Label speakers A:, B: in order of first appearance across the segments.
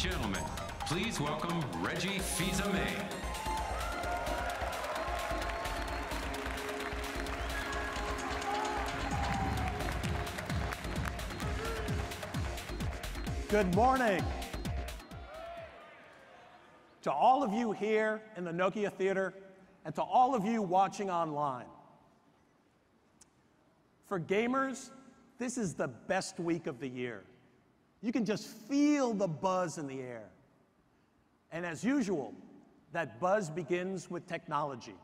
A: gentlemen, please welcome Reggie Fils-Aimé.
B: Good morning. To all of you here in the Nokia Theater and to all of you watching online. For gamers, this is the best week of the year. You can just feel the buzz in the air. And as usual, that buzz begins with technology.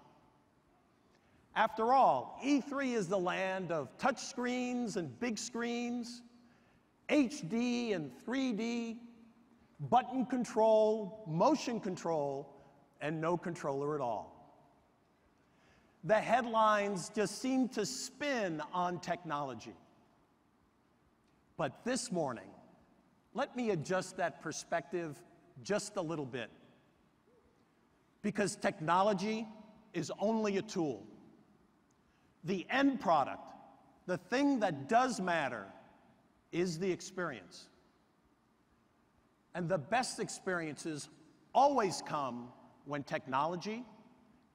B: After all, E3 is the land of touch screens and big screens, HD and 3D, button control, motion control, and no controller at all. The headlines just seem to spin on technology. But this morning, let me adjust that perspective just a little bit. Because technology is only a tool. The end product, the thing that does matter, is the experience. And the best experiences always come when technology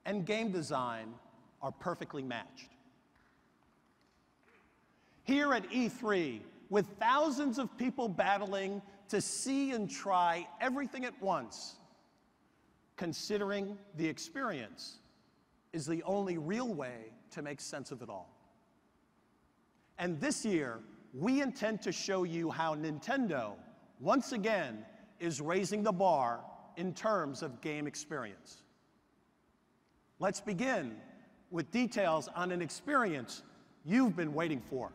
B: and game design are perfectly matched. Here at E3, with thousands of people battling to see and try everything at once, considering the experience is the only real way to make sense of it all. And this year, we intend to show you how Nintendo, once again, is raising the bar in terms of game experience. Let's begin with details on an experience you've been waiting for.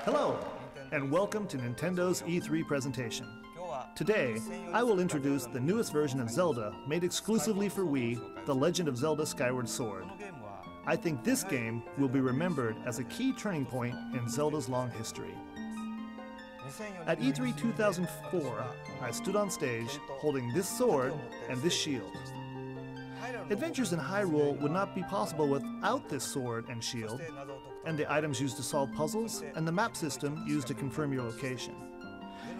C: Hello, and welcome to Nintendo's E3 presentation. Today, I will introduce the newest version of Zelda made exclusively for Wii, The Legend of Zelda Skyward Sword. I think this game will be remembered as a key turning point in Zelda's long history. At E3 2004, I stood on stage holding this sword and this shield. Adventures in Hyrule would not be possible without this sword and shield, and the items used to solve puzzles, and the map system used to confirm your location.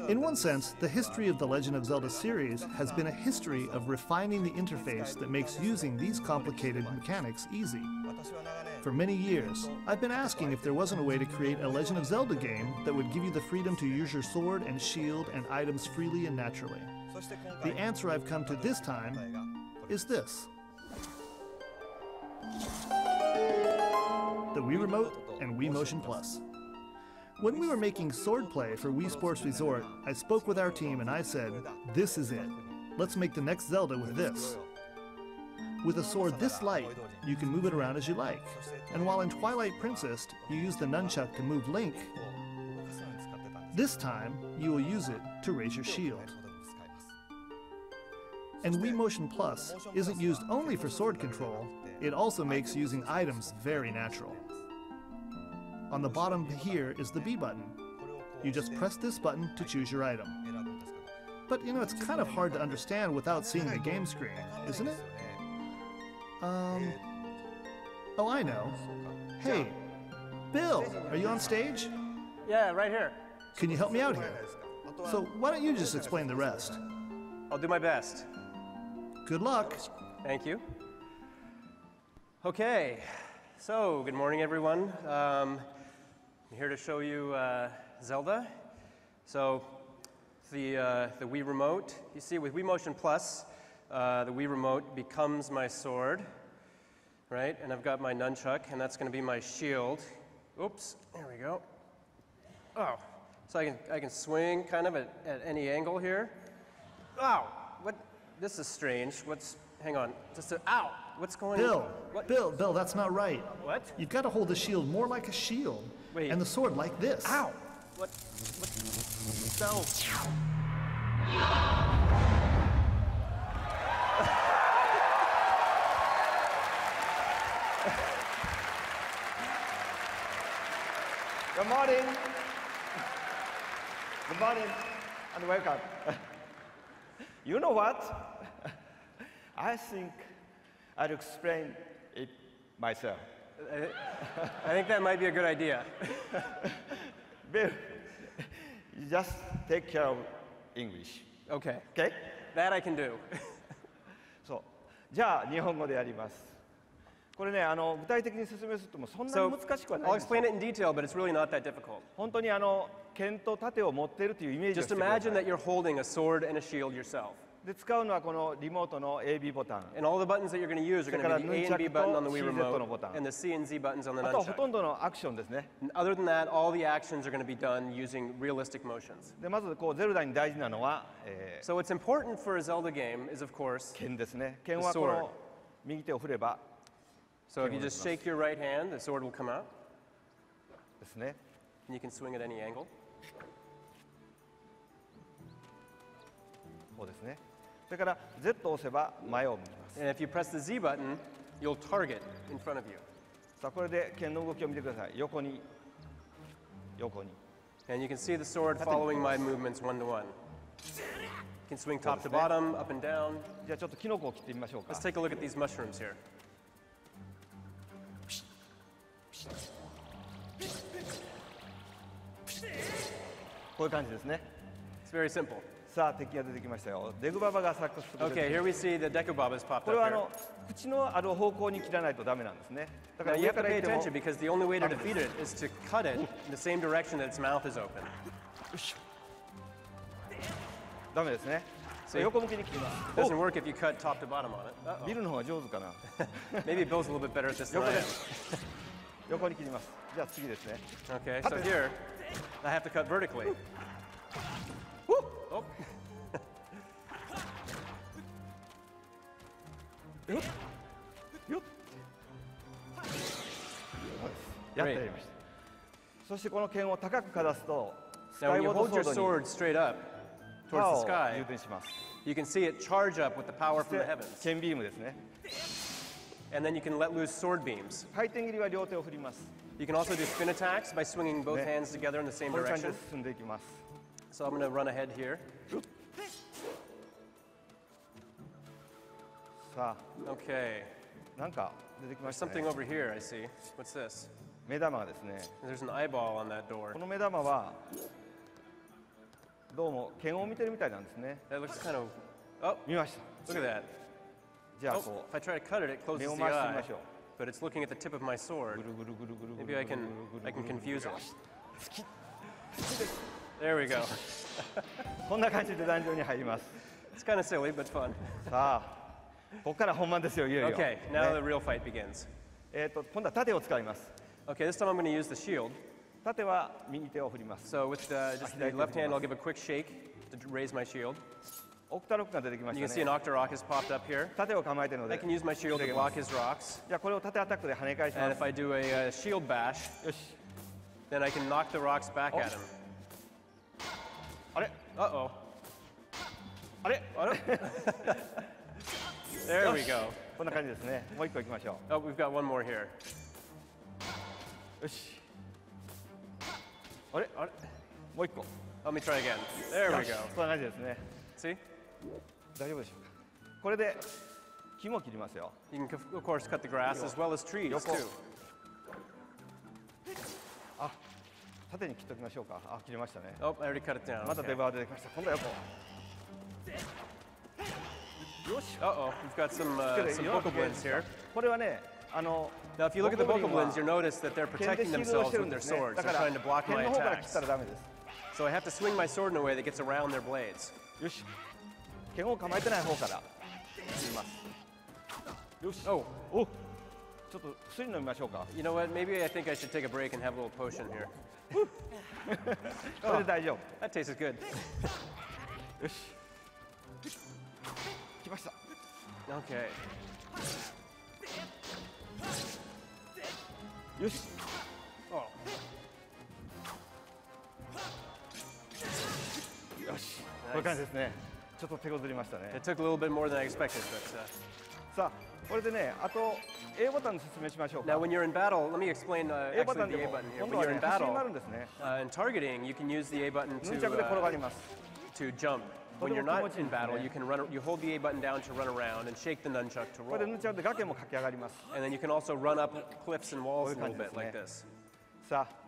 C: In one sense, the history of the Legend of Zelda series has been a history of refining the interface that makes using these complicated mechanics easy. For many years, I've been asking if there wasn't a way to create a Legend of Zelda game that would give you the freedom to use your sword and shield and items freely and naturally. The answer I've come to this time is this. The Wii Remote and Wii Motion Plus. When we were making Swordplay for Wii Sports Resort, I spoke with our team and I said, this is it. Let's make the next Zelda with this. With a sword this light, you can move it around as you like. And while in Twilight Princess, you use the nunchuck to move Link, this time you will use it to raise your shield. And Wii Motion Plus isn't used only for sword control, it also makes using items very natural. On the bottom here is the B button. You just press this button to choose your item. But you know, it's kind of hard to understand without seeing the game screen, isn't it? Oh, I know. Hey, Bill, are you on stage?
B: Yeah, right here.
C: Can you help me out here? So why don't you just explain the rest?
D: I'll do my best.
C: Good luck.
D: Thank you. Okay, so good morning, everyone. I'm here to show you Zelda. So the Wii Remote. You see, with Wii Motion Plus, the Wii Remote becomes my sword, right? And I've got my nunchuck, and that's going to be my shield. Oops, there we go. Oh, So I can swing kind of at any angle here. Ow! What? This is strange. Hang on. Ow! What's going on? What?
C: Bill, that's not right.
D: What?
C: You've got to hold the shield more like a shield.
D: Wait.
C: And the sword like this.
D: Ow! What? No.
E: Good morning. Good morning and welcome. You know what? I think I'll explain it myself.
D: I think that might be a good idea.
E: Bill, you just take care of English.
D: Okay.
E: Okay?
D: That I can do.
E: そう。じゃあ日本語でやります。これね、具体的に説明するともそんな
D: So
E: に難しくはない
D: I'll
E: んですよ。
D: explain it in detail, but it's really not that difficult.
E: 本当に剣と盾を持っているというイメージをし
D: Just
E: てくださ
D: imagine
E: い。
D: that you're holding a sword and a shield yourself.
E: で使うのはこのリモートの AB ボタン。
D: And all the buttons that you're going to use are going to be the A and B button on the Wii remote and the C and Z buttons on the
E: あとはほ
D: nunchuck.
E: とんどのアクションですね。
D: And other than that, all the actions are going to be done using realistic motions.
E: でまずこうゼルダに大事なのは、
D: So what's important for a Zelda game is, of course,
E: 剣ですね。剣はこの右手を振れば
D: so if you just shake your right hand, the sword will come out,
E: ですね。
D: and you can swing at any angle.
E: こうですね。それから Z を押せば前を向きます。
D: And if you press the Z button, you'll target in front of you.
E: さあこれで剣の動きを見てください。横に横に。
D: And you can see the sword following my movements one to one. You can swing top to bottom, up and down.
E: じゃあちょっとキノコを切ってみましょうか。
D: Let's take a look at these mushrooms here.
E: こういう感じですね。
D: It's very simple.
E: さあ敵が出てきましたよ。デグババがサックス。
D: Okay, here we see the Dekubabas popped
E: これ
D: up
E: は
D: here.
E: 口のある方向に切らないとダメなんですね。だか
D: Now
E: ら
D: you
E: 上
D: have
E: か
D: to
E: ら
D: pay
E: 行っても
D: attention because the only way to defeat it is to cut it in the same direction that its mouth is open.
E: ダメですね。
D: See?
E: 横向きに切ります。
D: It doesn't work if you cut top to bottom on it.
E: ビルの方が上手かな。
D: Maybe Bill's a little bit better at this than
E: 横
D: I
E: で
D: am.
E: 横に切ります。じゃあ次ですね。
D: Okay, so here, I have to cut vertically. Woo! Oh.
E: よっよっやったやりました。そしてこの剣を高くかざすとス
D: Now
E: カ
D: when
E: イ
D: you
E: ウォー
D: hold
E: ド
D: your
E: ソード
D: sword
E: に
D: straight up
E: パ
D: towards
E: ワ
D: the
E: ーを充
D: sky,
E: 填します。
D: you can see it charge up with the power
E: そ
D: from
E: し
D: the
E: て
D: heavens.
E: 剣ビームですね。
D: And then you can let loose sword beams.
E: 回転切りは両手を振ります。
D: You can also do spin attacks by swinging both
E: Yeah.
D: hands together in the same
E: こういう感じで
D: direction.
E: 進んでいきます。
D: So I'm going to run ahead here.
E: さ
D: Okay.
E: あなんか出てきま
D: There's
E: した
D: something
E: ね。
D: over here, I see. What's this?
E: 目玉がですね。
D: There's an eyeball on that door.
E: この目玉はどうも剣を見てるみたいなんですね。
D: That looks kind of... Oh,
E: 見ました
D: look at that.
E: じゃあ
D: Oh,
E: こ
D: if I try to cut it, it
E: う目
D: closes
E: を
D: the
E: 回してみ
D: eye.
E: ましょう。
D: But it's looking at the tip of my sword.
E: ぐるぐるぐるぐるぐるぐ
D: Maybe
E: る
D: I can confuse it. There we go.
E: こんな感じで壇上に入ります。
D: It's kind of silly, but fun.
E: さあここから本番ですよいよいよ。
D: Okay, now the
E: ね
D: real fight begins.
E: 今度は盾を使います。
D: Okay, this time I'm going to use the shield.
E: 盾は右手を振ります。
D: So with just the left hand, I'll give a quick shake to raise my shield.
E: オクタロックが出てきま
D: You
E: し
D: can see an
E: たね。
D: Octorok has popped up here.
E: 盾を構えてるの
D: I
E: で
D: can use my shield to block his rocks.
E: じゃあこれを盾アタックで跳ね返し
D: And
E: ま
D: if
E: す。
D: I do a shield bash,
E: よし。
D: then I can knock the rocks back at him.
E: あれ
D: Uh-oh.
E: あれ
D: There we go.
E: こんな感じですね。もう一個行きましょ
D: Oh, we've got one more here.
E: う。よし。あれもう一個。
D: Let me try again. There
E: よ
D: we
E: し
D: go.
E: こんな感じですね。
D: See?
E: 大丈夫でしょうか。これで木も切りますよ。
D: You can, of course, cut the grass as well as trees,
E: Yoko.
D: too.
E: あ、縦に切っておきましょうか。あ、切れましたね。
D: Oh, I already cut it down.
E: また
D: Okay.
E: デバー出てきました。今度は横。よし。
D: Uh-oh, we've got some
E: けど
D: vocal blends here.
E: これはね、
D: Now, if you look at the vocal blends, you'll notice that they're
E: 剣で
D: protecting
E: シールドを
D: themselves
E: してるん
D: with
E: で
D: their
E: すね。
D: swords.
E: だ
D: They're
E: から
D: trying to block
E: 剣
D: my
E: の方から切った
D: attacks.
E: らダメです。
D: So I have to swing my sword in a way that gets around their blades.
E: よし。剣を構えてない方から切ります。よし。
D: Oh,
E: お、ちょっちょっと薬飲みましょうか。
D: You know what? Maybe I think I should take a break and have a little potion here.
E: これで大丈夫。
D: That tastes good.
E: よし。来ました。
D: Okay.
E: よし。
D: Oh.
E: よし。こういう感じですね。ちょっと手こずりましたね。
D: It took a little bit more than I expected, but
E: さあ、これでね、あと A ボタンの説明しましょうか。
D: now when you're in battle, let me explain
E: A ボタ
D: actually
E: ンで
D: the A
E: も
D: button here.
E: 今度
D: When
E: は
D: you're
E: ね
D: in
E: 走りにな
D: battle,
E: るんですね。
D: in targeting, you can use the A button
E: ヌンチャクで転がります
D: to jump. When you're not in battle, you can run. You hold the A button down to run around and shake the nunchuck to
E: これ
D: roll.
E: でヌンチャクで崖も駆け上がります
D: And then you can also run up cliffs and walls a little
E: こういう感じですね。
D: bit like this.
E: さあ、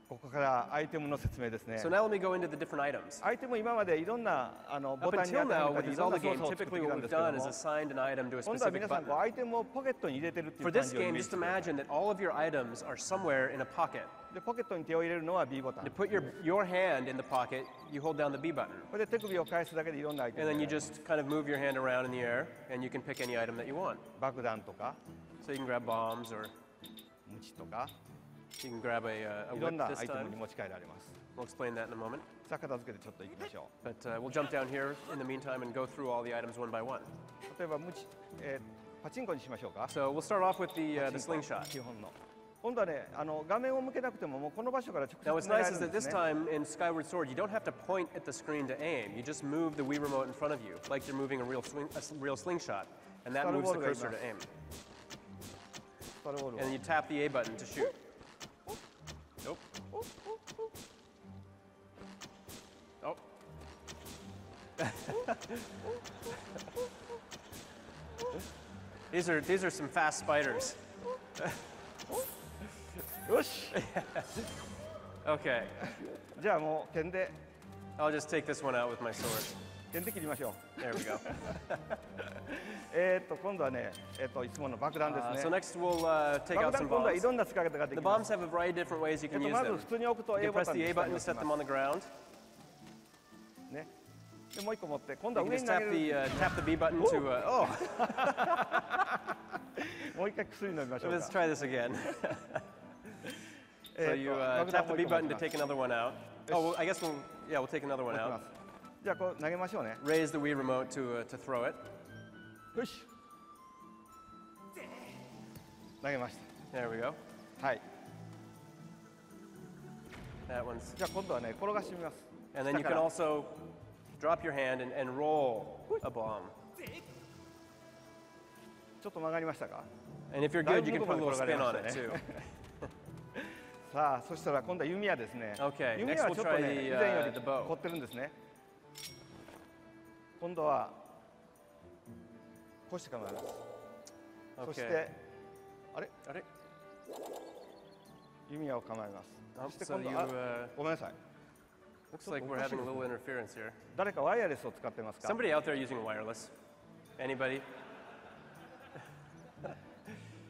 E: ここからアイテムの説明ですね
D: So now let me go into the different items.
E: アイテム今までいろんなボ
D: Up
E: タンに
D: until
E: 当ては
D: now,
E: めた
D: with
E: り
D: the
E: いろんな
D: Zelda
E: 操
D: game,
E: 作を作ってき
D: typically
E: たん
D: what
E: で
D: we've
E: すけど
D: done is
E: も
D: assigned an item to a
E: 今度は
D: specific
E: 皆さん
D: button.
E: こうアイテムをポケットに入れてるっていう
D: For
E: 感
D: this
E: じをイ
D: game,
E: メージし
D: just
E: てください
D: imagine that all of your items are somewhere in a pocket.
E: でポケットに手を入れるのは B ボタン
D: To put your hand in the pocket, you hold down the B button.
E: これで手首を返すだけでいろんなアイテム
D: And then
E: が
D: you just kind of move your hand around in the air, and you can pick any item that you want.
E: 爆弾とか
D: So you can grab bombs, or
E: ムチとか
D: you can grab a
E: いろん
D: whip
E: な
D: this
E: アイテム
D: time.
E: に持ち帰られます
D: We'll explain that in a moment.
E: さあ片付けてちょっと行きましょ
D: But we'll jump down here in the meantime and go through all the items one by one.
E: う例えばムチ、パチンコにしましょうか
D: So we'll start off with the
E: パチンコ
D: slingshot.
E: 基本の今度はね画面を向けなくてももうこの場所から直接
D: Now what's
E: 狙え
D: nice
E: る
D: is
E: ん
D: that
E: で
D: this
E: すね
D: time in Skyward Sword, you don't have to point at the screen to aim. You just move the Wii remote in front of you, like you're moving a real slingshot, and that moves the cursor to aim.
E: スタルボールを
D: And then you tap the A button to shoot. Nope. Oh. These are some fast spiders.
E: よし
D: Okay,
E: じゃあもう剣で
D: I'll just take this one out with my sword.
E: 剣で切りましょ
D: There we go.
E: う今度はねいつもの爆弾です
D: So
E: ね
D: next we'll take
E: 爆
D: out
E: 弾
D: some
E: 今度はい
D: bombs.
E: ろんな使い方がで
D: The
E: きま
D: bombs
E: す
D: have a variety of different ways you can use
E: まず
D: them.
E: 普通に置くと
D: You
E: A
D: can
E: ボ
D: press
E: タン
D: the
E: に
D: A
E: 下
D: button
E: に
D: to
E: 置き
D: set them
E: ま
D: on the ground.
E: すねでもう一個持って今度
D: You
E: は
D: can
E: 上
D: just
E: に投げる
D: tap the B button to. Oh,
E: もう一回薬飲みましょう
D: let's
E: か
D: try this again. So you
E: 爆
D: tap
E: 弾
D: the
E: もう
D: B
E: 一個持
D: button
E: ち
D: to
E: ます
D: take another one out. Oh, well, I guess we'll take another one
E: 持ちま
D: out.
E: すじゃあこう投げましょうね
D: Raise the Wii remote to throw it.
E: よし投げまし
D: There we go.
E: たはい
D: That one's.
E: じゃあ今度はね転がしてみます
D: And then you
E: 下
D: can
E: から
D: also drop your hand and roll a bomb.
E: ちょっと曲がりましたか
D: And if you're
E: だい
D: good,
E: ぶ
D: you can put a
E: 向こ
D: little
E: うに転
D: spin
E: が
D: on
E: りま
D: it
E: した
D: too.
E: ねさあそしたら今度は弓矢ですね
D: Okay,
E: 弓
D: next
E: 矢は
D: we'll
E: ちょっと
D: try
E: ね
D: the,
E: 以前より
D: the bow.
E: 凝ってるんですね今度はこうして構えますそし
D: Okay.
E: てあれ
D: Got it?
E: 弓矢を構えます
D: Oh,
E: そして
D: so
E: 今
D: you
E: 度ごめんなさい
D: looks like we're having a little interference here.
E: 誰かワイヤレスを使ってますか
D: Somebody out there using wireless? Anybody?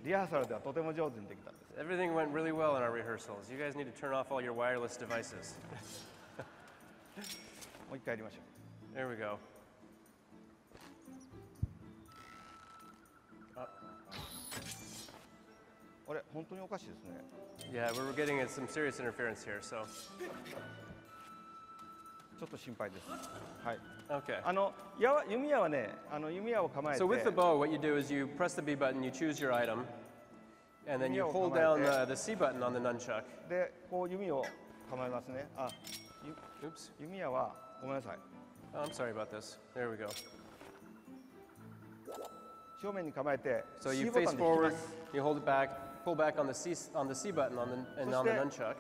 E: リハーサルではとても上手にできたんです
D: Everything went really well in our rehearsals. You guys need to turn off all your wireless devices.
E: もう一回やりましょ
D: There we go.
E: うあれ本当におかしいですね
D: Yeah, we're getting some serious interference here, so.
E: ちょっと心配ですはい
D: Okay.
E: 弓矢はね弓矢を構えて
D: So with the bow, what you do is you press the B button, you choose your item, and then you hold down the C button on the nunchuck.
E: でこう弓を構えますね
D: Oops.
E: 弓矢はごめんなさい
D: Oh, I'm sorry about this. There we go.
E: 正面に構えて
D: So
E: C
D: you
E: ボタ
D: face
E: ンで引きま
D: forward,
E: す
D: you hold it back, pull back on the C button and on the nunchuck,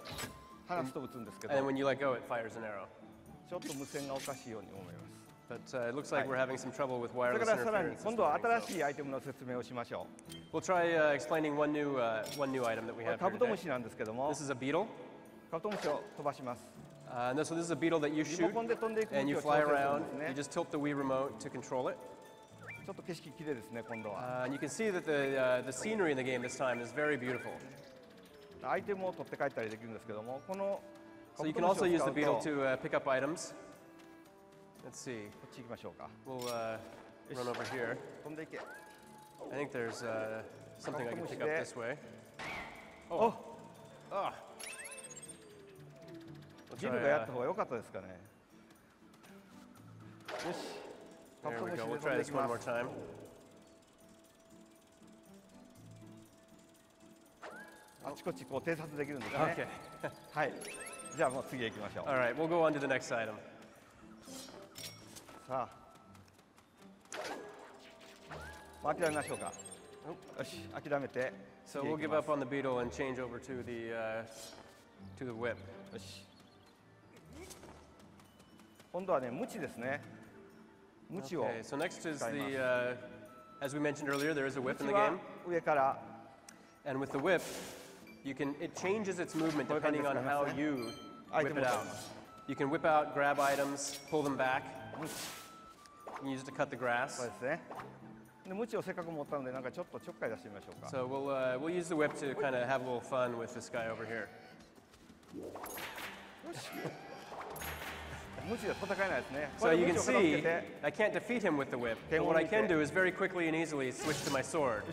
E: 離すと撃つんですけど
D: and then when you let go, it fires an arrow.
E: ちょっと無線がおかしいように思います
D: But it looks like we're having some trouble with
E: それ
D: wireless
E: からさらに
D: interference.
E: 今度は新しいアイテムの説明をしましょ
D: We'll try explaining one new item that we
E: うこれ
D: have
E: カ
D: here
E: ブト
D: today.
E: ムシなんですけども
D: This is a beetle.
E: カブトムシを飛ばします
D: So this is a beetle that you
E: リ
D: shoot,
E: モコンで飛んでいく
D: and
E: 向
D: you
E: きを調
D: fly
E: 整する
D: around.
E: んです
D: You
E: ね
D: just tilt the Wii remote to control it.
E: ちょっと景色綺麗ですね今度は
D: And you can see that the scenery in the game this time is very beautiful.
E: アイテムを取って帰ったりできるんですけどもこのカ
D: So
E: ブ
D: you
E: ト
D: can
E: ムシ
D: also
E: を
D: use
E: 使
D: the
E: う
D: beetle
E: と
D: to pick up items. Let's see.
E: こっち行きましょうか
D: We'll run over here.
E: 飛んでいけ
D: I think there's something I can pick up this way.
E: お
D: Ah. We'll
E: ジム
D: try,
E: がやった方が良かったですかね。よし。カブ
D: there
E: ト
D: we
E: ムシ
D: go.
E: で
D: We'll
E: 飛ん
D: try
E: でい
D: this
E: き
D: one
E: ま
D: more
E: す。
D: time.
E: あちこちこう偵察できるんですね。
D: Okay.
E: はい。じゃあもう次へ行きましょう。
D: All right, we'll go on to the next item.
E: さあ。もう諦めましょうか。よし、諦めて。
D: So
E: 次へ
D: we'll
E: 行き
D: give
E: ます
D: up on the beetle and change over to the whip.
E: よし。今度はね、ムチですね。ムチを
D: Okay, so next is
E: 使います。
D: the, as we mentioned earlier, there is a
E: ム
D: whip
E: チ
D: in the
E: は
D: game.
E: 上から
D: And with the whip, it changes its movement depending on how you whip it out. You can whip out, grab items, pull them back. You can use it to cut the
E: そう
D: grass.
E: ですね。でムチをせっかく持ったので、なんかちょっとちょっかい出してみましょうか。
D: So we'll use the whip to kind of have a little fun with this guy over here.
E: ムチで戦えないですね。
D: So you
E: ム
D: can
E: チを片付け
D: see,
E: て、
D: I can't defeat him with the whip, but what I can do is very quickly and easily switch to my sword.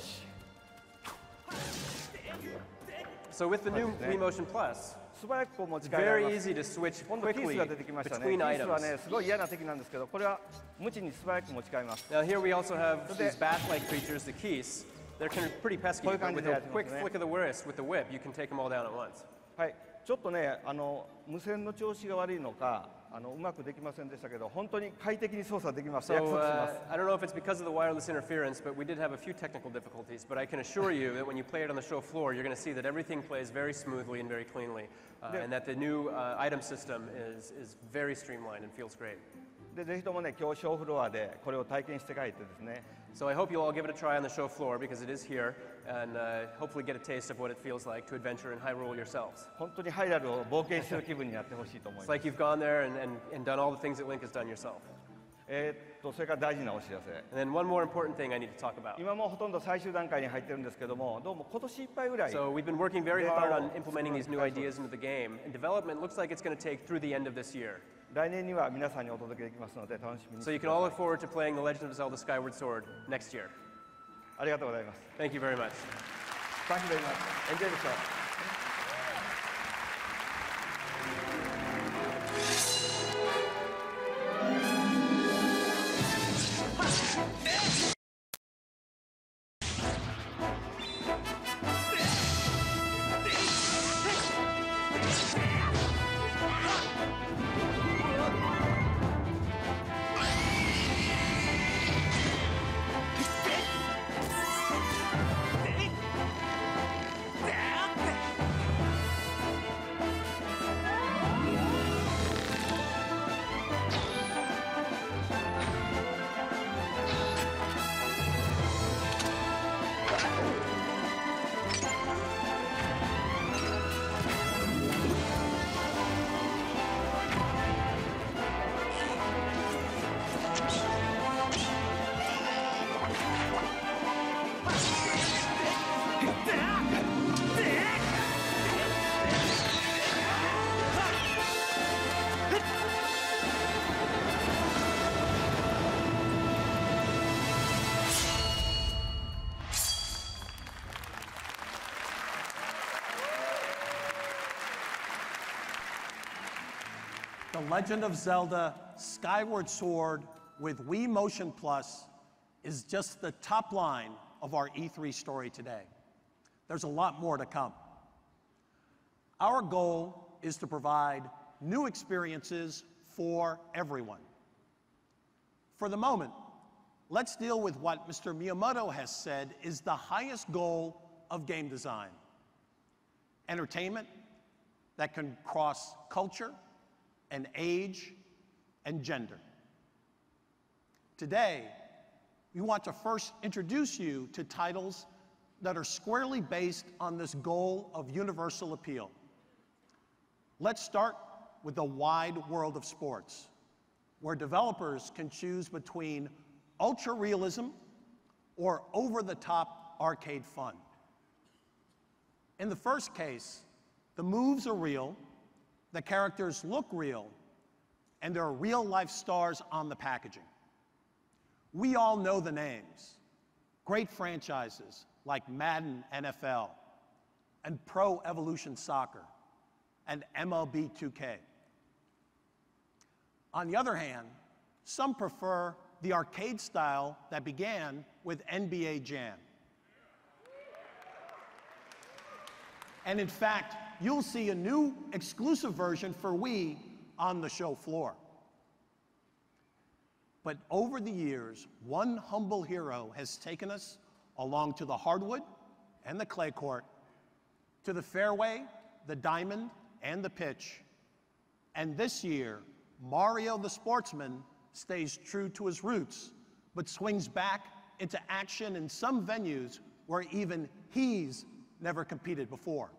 D: So with the new Wii Motion Plus,
E: 素早くこう持ち
D: it's
E: 替えられ
D: very
E: ます。
D: easy to switch
E: 今度キース
D: quickly
E: が出てきましたね。キ
D: between
E: ースは
D: items.
E: ね、すごい嫌な敵なんですけど、これはムチに素早く持ち替えます。
D: Now here we also have
E: So
D: these
E: the-
D: bat-like creatures, the keys. They're kind of pretty pesky,
E: こういう
D: but
E: 感じ
D: with
E: でや
D: a
E: ってます
D: quick
E: ね。
D: flick of the wrist with the whip, you can take them all down at once.
E: はい。ちょっとね、無線の調子が悪いのか、うまくできませんでしたけど、本当に快適に操作できます。
D: So
E: 約束します。
D: I don't know if it's because of the wireless interference, but we did have a few technical difficulties. But I can assure you that when you play it on the show floor, you're going to see that everything plays very smoothly and very cleanly, and that the new item system is very streamlined and feels great.
E: で、ぜひともね、今日ショーフロアでこれを体験して帰ってですね、
D: So I hope you'll all give it a try on the show floor because it is here, and hopefully get a taste of what it feels like to adventure in Hyrule yourselves.
E: 本当にハイラルを冒険してる気分になってほしいと思い
D: It's
E: ます。
D: like you've gone there and done all the things that Link has done yourself.
E: それから大事なお知らせ。
D: And then one more important thing I need to talk about.
E: 今もうほとんど最終段階に入ってるんですけども、どうも今年いっぱいぐらい、
D: So we've been working very hard on implementing these new ideas into the game, and development looks like it's going to take through the end of this year.
E: 来年には皆さんにお届けできますので楽しみにし
D: So
E: て
D: you
E: く
D: can
E: だ
D: all
E: さ
D: look
E: い。
D: forward to playing The Legend of Zelda Skyward Sword next year.
E: ありがとうございます。
D: Thank you very much.
E: Thank you very much. Enjoy the show.
B: The Legend of Zelda Skyward Sword with Wii Motion Plus is just the top line of our E3 story today. There's a lot more to come. Our goal is to provide new experiences for everyone. For the moment, let's deal with what Mr. Miyamoto has said is the highest goal of game design: entertainment that can cross culture and age and gender. Today, we want to first introduce you to titles that are squarely based on this goal of universal appeal. Let's start with the wide world of sports, where developers can choose between ultra-realism or over-the-top arcade fun. In the first case, the moves are real, the characters look real, and there are real-life stars on the packaging. We all know the names: great franchises like Madden NFL and Pro Evolution Soccer and MLB 2K. On the other hand, some prefer the arcade style that began with NBA Jam. And in fact, you'll see a new exclusive version for Wii on the show floor. But over the years, one humble hero has taken us along to the hardwood and the clay court, to the fairway, the diamond, and the pitch. And this year, Mario the Sportsman stays true to his roots, but swings back into action in some venues where even he's never competed before.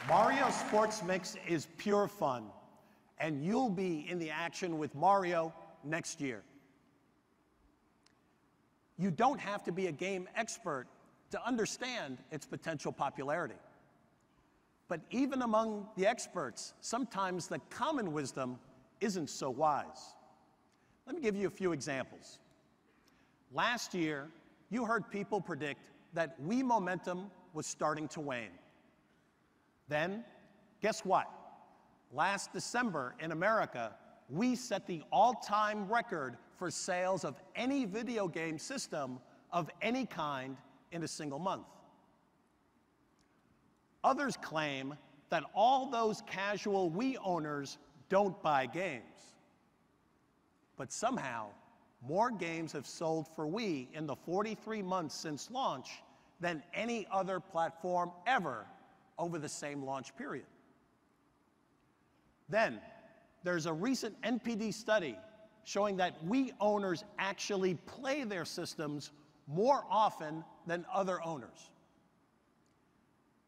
B: Mario Sports Mix is pure fun, and you'll be in the action with Mario next year. You don't have to be a game expert to understand its potential popularity. But even among the experts, sometimes the common wisdom isn't so wise. Let me give you a few examples. Last year, you heard people predict that Wii momentum was starting to wane. Then, guess what? Last December in America, we set the all-time record for sales of any video game system of any kind in a single month. Others claim that all those casual Wii owners don't buy games. But somehow, more games have sold for Wii in the 43 months since launch than any other platform ever over the same launch period. Then, there's a recent NPD study showing that Wii owners actually play their systems more often than other owners.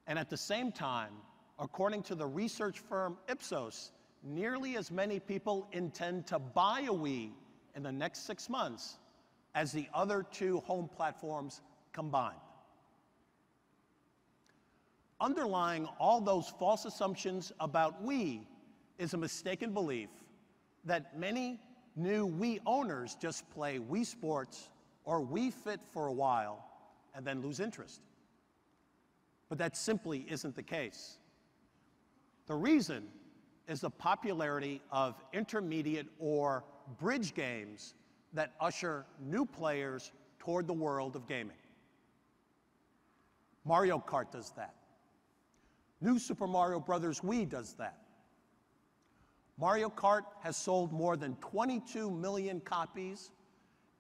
B: And at the same time, according to the research firm Ipsos, nearly as many people intend to buy a Wii in the next 6 months as the other two home platforms combined. Underlying all those false assumptions about Wii is a mistaken belief that many new Wii owners just play Wii Sports or Wii Fit for a while and then lose interest. But that simply isn't the case. The reason is the popularity of intermediate or bridge games that usher new players toward the world of gaming. Mario Kart does that. New Super Mario Bros. Wii does that. Mario Kart has sold more than 22 million copies,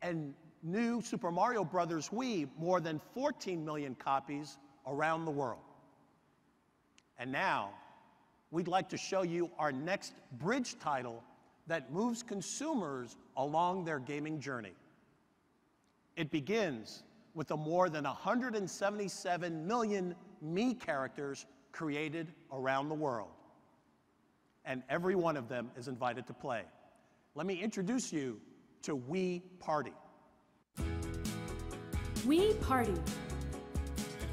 B: and New Super Mario Bros. Wii more than 14 million copies around the world. And now, we'd like to show you our next bridge title that moves consumers along their gaming journey. It begins with the more than 177 million Mii characters created around the world. And every one of them is invited to play. Let me introduce you to Wii Party.
F: Wii Party,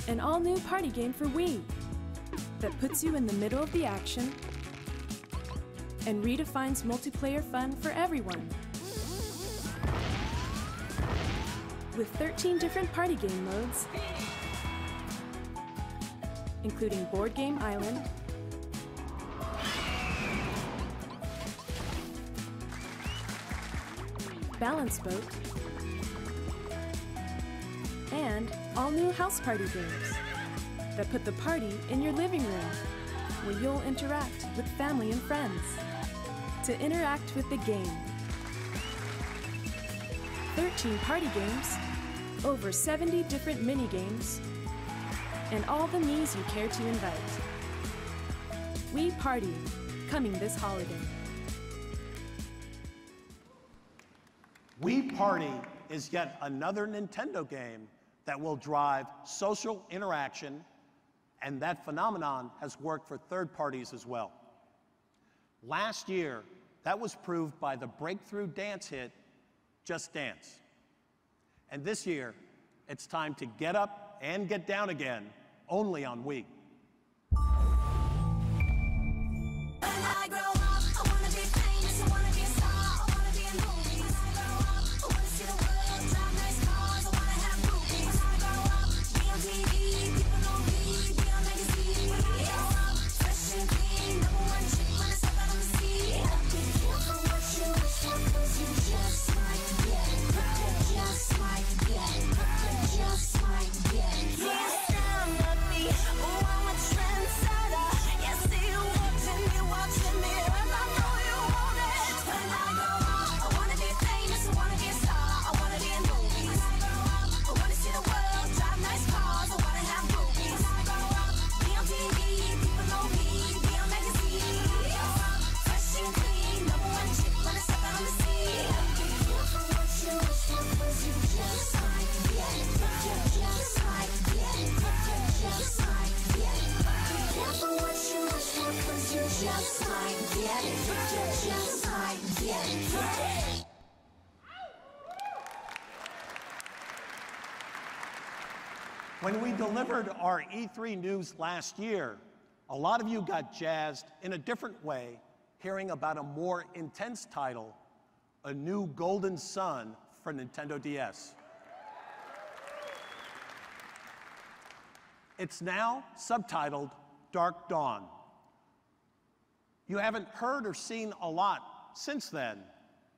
F: an all-new party game for Wii that puts you in the middle of the action and redefines multiplayer fun for everyone. with 13 different party game modes, including Board Game Island, Balance Boat, and all new house party games that put the party in your living room, where you'll interact with family and friends. To interact with the game, 13 party games, over 70 different mini games, and all the me's you care to invite. We Party, coming this holiday.
B: We Party is yet another Nintendo game that will drive social interaction, and that phenomenon has worked for third parties as well. Last year, that was proved by the breakthrough dance hit, Just Dance. And this year, it's time to get up and get down again, only on Wii. When we delivered our E3 news last year, a lot of you got jazzed in a different way, hearing about a more intense title, a new Golden Sun for Nintendo DS. It's now subtitled Dark Dawn. You haven't heard or seen a lot since then,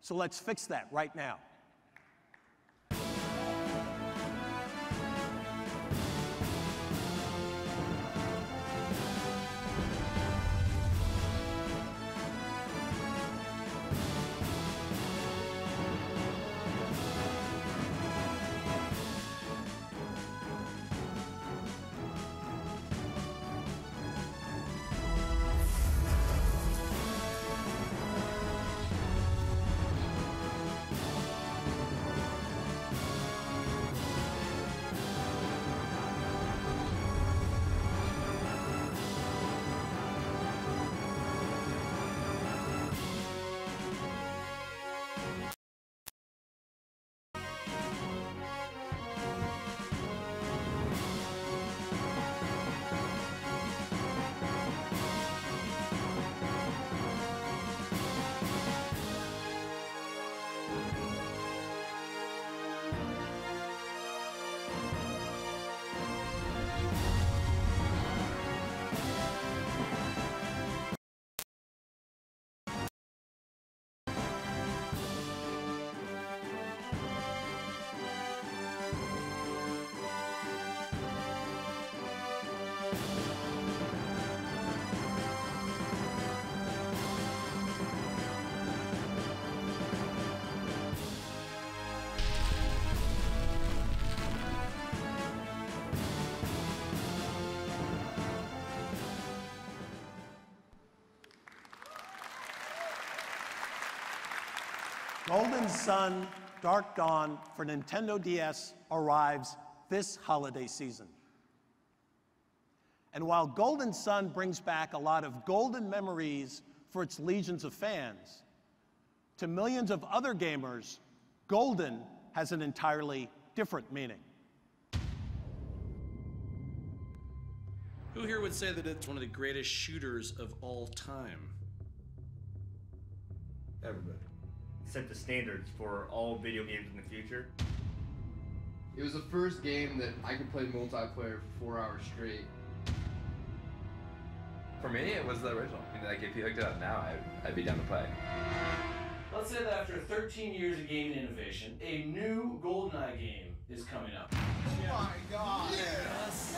B: so let's fix that right now. Golden Sun Dark Dawn for Nintendo DS arrives this holiday season. And while Golden Sun brings back a lot of golden memories for its legions of fans, to millions of other gamers, golden has an entirely different meaning.
G: Who here would say that it's one of the greatest shooters of all time?
H: Everybody. Set the standards for all video games in the future. It was the first game that I could play multiplayer for 4 hours straight.
I: For me, it was the original. I mean, like, if you hooked it up now, I'd be down to play.
G: Let's say that after 13 years of gaming innovation, a new GoldenEye game is coming up.
H: Oh my God!
G: Yes.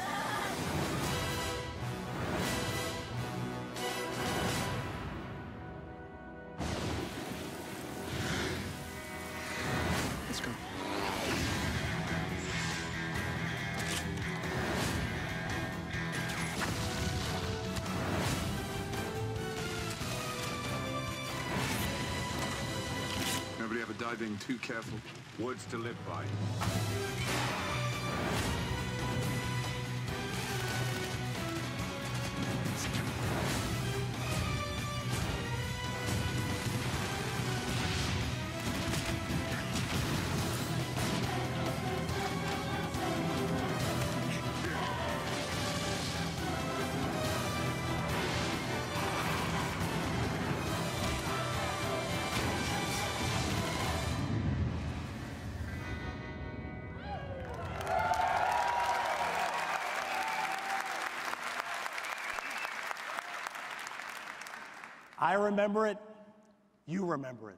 C: Let's go.
J: Nobody ever dive in too careful. Words to live by.
B: I remember it, you remember it.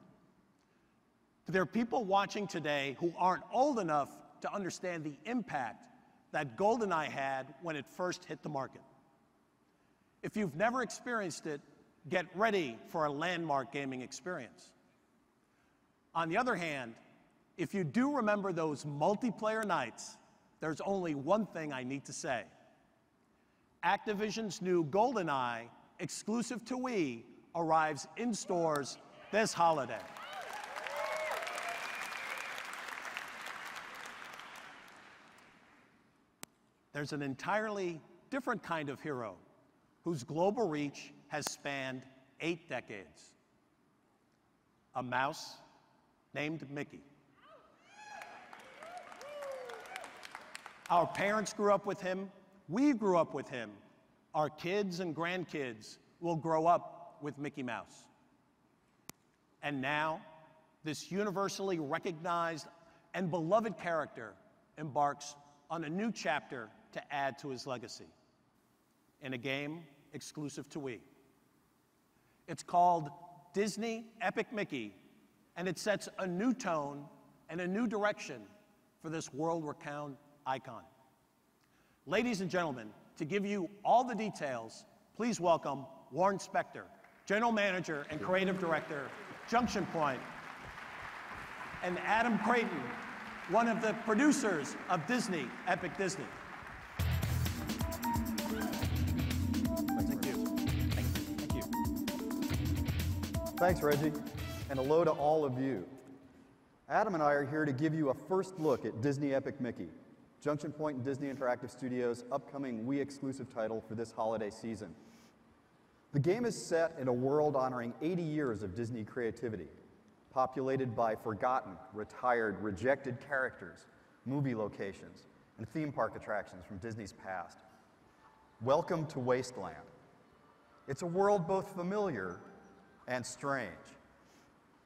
B: But there are people watching today who aren't old enough to understand the impact that GoldenEye had when it first hit the market. If you've never experienced it, get ready for a landmark gaming experience. On the other hand, if you do remember those multiplayer nights, there's only one thing I need to say. Activision's new GoldenEye, exclusive to Wii, arrives in stores this holiday. There's an entirely different kind of hero whose global reach has spanned 8 decades. A mouse named Mickey. Our parents grew up with him, we grew up with him. Our kids and grandkids will grow up with Mickey Mouse. And now, this universally recognized and beloved character embarks on a new chapter to add to his legacy in a game exclusive to Wii. It's called Disney Epic Mickey, and it sets a new tone and a new direction for this world-renowned icon. Ladies and gentlemen, to give you all the details, please welcome Warren Spector, General Manager and Creative Director, Junction Point, and Adam Creighton, one of the producers of Disney, Epic Disney.
K: Thank you. Thank you. Thanks, Reggie, and hello to all of you. Adam and I are here to give you a first look at Disney Epic Mickey, Junction Point and Disney Interactive Studios' upcoming Wii exclusive title for this holiday season. The game is set in a world honoring 80 years of Disney creativity, populated by forgotten, retired, rejected characters, movie locations, and theme park attractions from Disney's past. Welcome to Wasteland. It's a world both familiar and strange.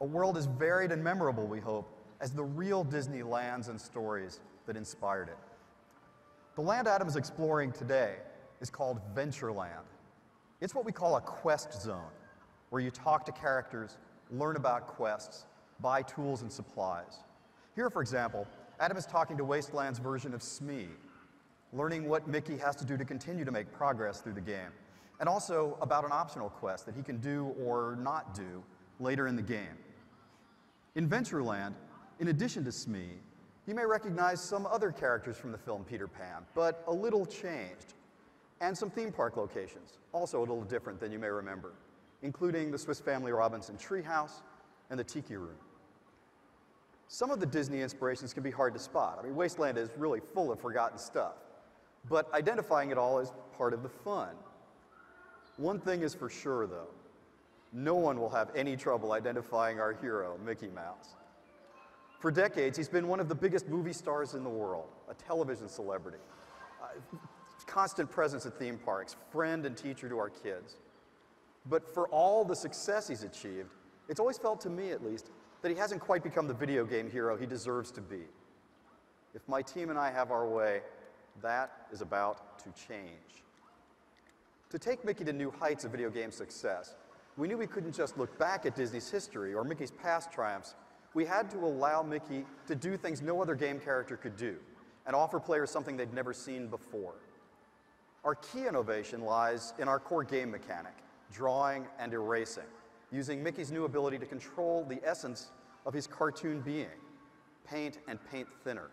K: A world as varied and memorable, we hope, as the real Disney lands and stories that inspired it. The land Adam is exploring today is called Ventureland. It's what we call a quest zone, where you talk to characters, learn about quests, buy tools and supplies. Here, for example, Adam is talking to Wasteland's version of Smee, learning what Mickey has to do to continue to make progress through the game, and also about an optional quest that he can do or not do later in the game. In Ventureland, in addition to Smee, you may recognize some other characters from the film Peter Pan, but a little changed, and some theme park locations, also a little different than you may remember, including the Swiss Family Robinson Treehouse and the Tiki Room. Some of the Disney inspirations can be hard to spot. I mean, Wasteland is really full of forgotten stuff, but identifying it all is part of the fun. One thing is for sure, though. No one will have any trouble identifying our hero, Mickey Mouse. For decades, he's been one of the biggest movie stars in the world, a television celebrity, constant presence at theme parks, friend and teacher to our kids. But for all the success he's achieved, it's always felt to me, at least, that he hasn't quite become the video game hero he deserves to be. If if my team and I have our way, that is about to change. To take Mickey to new heights of video game success, we knew we couldn't just look back at Disney's history or Mickey's past triumphs. We had to allow Mickey to do things no other game character could do and offer players something they'd never seen before. Our key innovation lies in our core game mechanic, drawing and erasing, using Mickey's new ability to control the essence of his cartoon being, paint and paint thinner.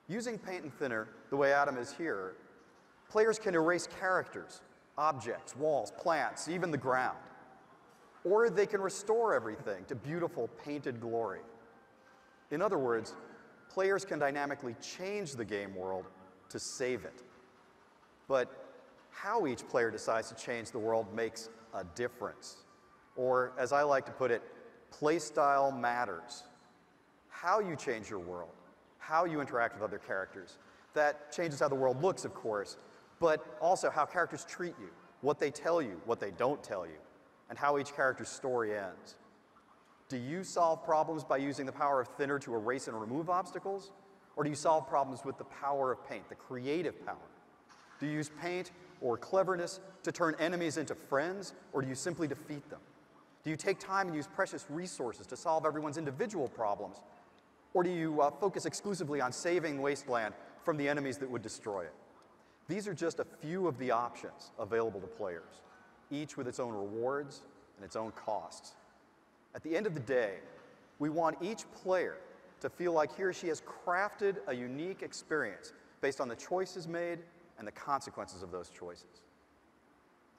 K: Using paint and thinner, the way Adam is here, players can erase characters, objects, walls, plants, even the ground. Or they can restore everything to beautiful painted glory. In other words, players can dynamically change the game world to save it. But how each player decides to change the world makes a difference. Or, as I like to put it, playstyle matters. How you change your world, how you interact with other characters. That changes how the world looks, of course, but also how characters treat you, what they tell you, what they don't tell you, and how each character's story ends. Do you solve problems by using the power of thinner to erase and remove obstacles? Or do you solve problems with the power of paint, the creative power? Do you use paint or cleverness to turn enemies into friends, or do you simply defeat them? Do you take time and use precious resources to solve everyone's individual problems, or do you focus exclusively on saving Wasteland from the enemies that would destroy it? These are just a few of the options available to players, each with its own rewards and its own costs. At the end of the day, we want each player to feel like he or she has crafted a unique experience based on the choices made and the consequences of those choices.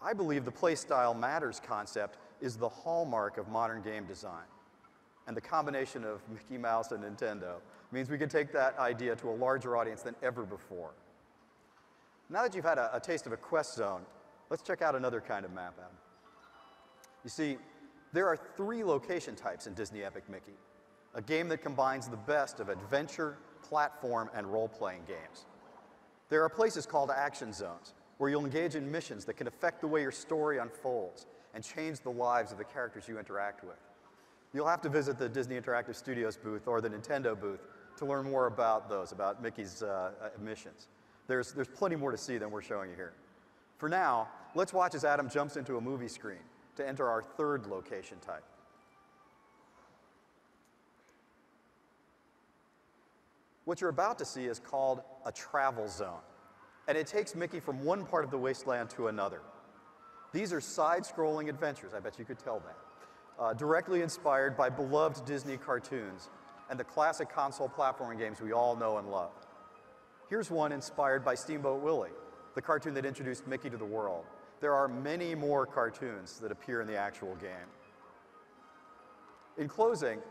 K: I believe the playstyle matters concept is the hallmark of modern game design. And the combination of Mickey Mouse and Nintendo means we can take that idea to a larger audience than ever before. Now that you've had a taste of a quest zone, let's check out another kind of map, Adam. You see, there are 3 location types in Disney Epic Mickey, a game that combines the best of adventure, platform, and role-playing games. There are places called action zones, where you'll engage in missions that can affect the way your story unfolds and change the lives of the characters you interact with. You'll have to visit the Disney Interactive Studios booth or the Nintendo booth to learn more about those, about Mickey's missions. There's plenty more to see than we're showing you here. For now, let's watch as Adam jumps into a movie screen to enter our 3rd location type. What you're about to see is called a travel zone, and it takes Mickey from one part of the wasteland to another. These are side-scrolling adventures, I bet you could tell that, directly inspired by beloved Disney cartoons and the classic console platforming games we all know and love. Here's one inspired by Steamboat Willie, the cartoon that introduced Mickey to the world. There are many more cartoons that appear in the actual game. In closing,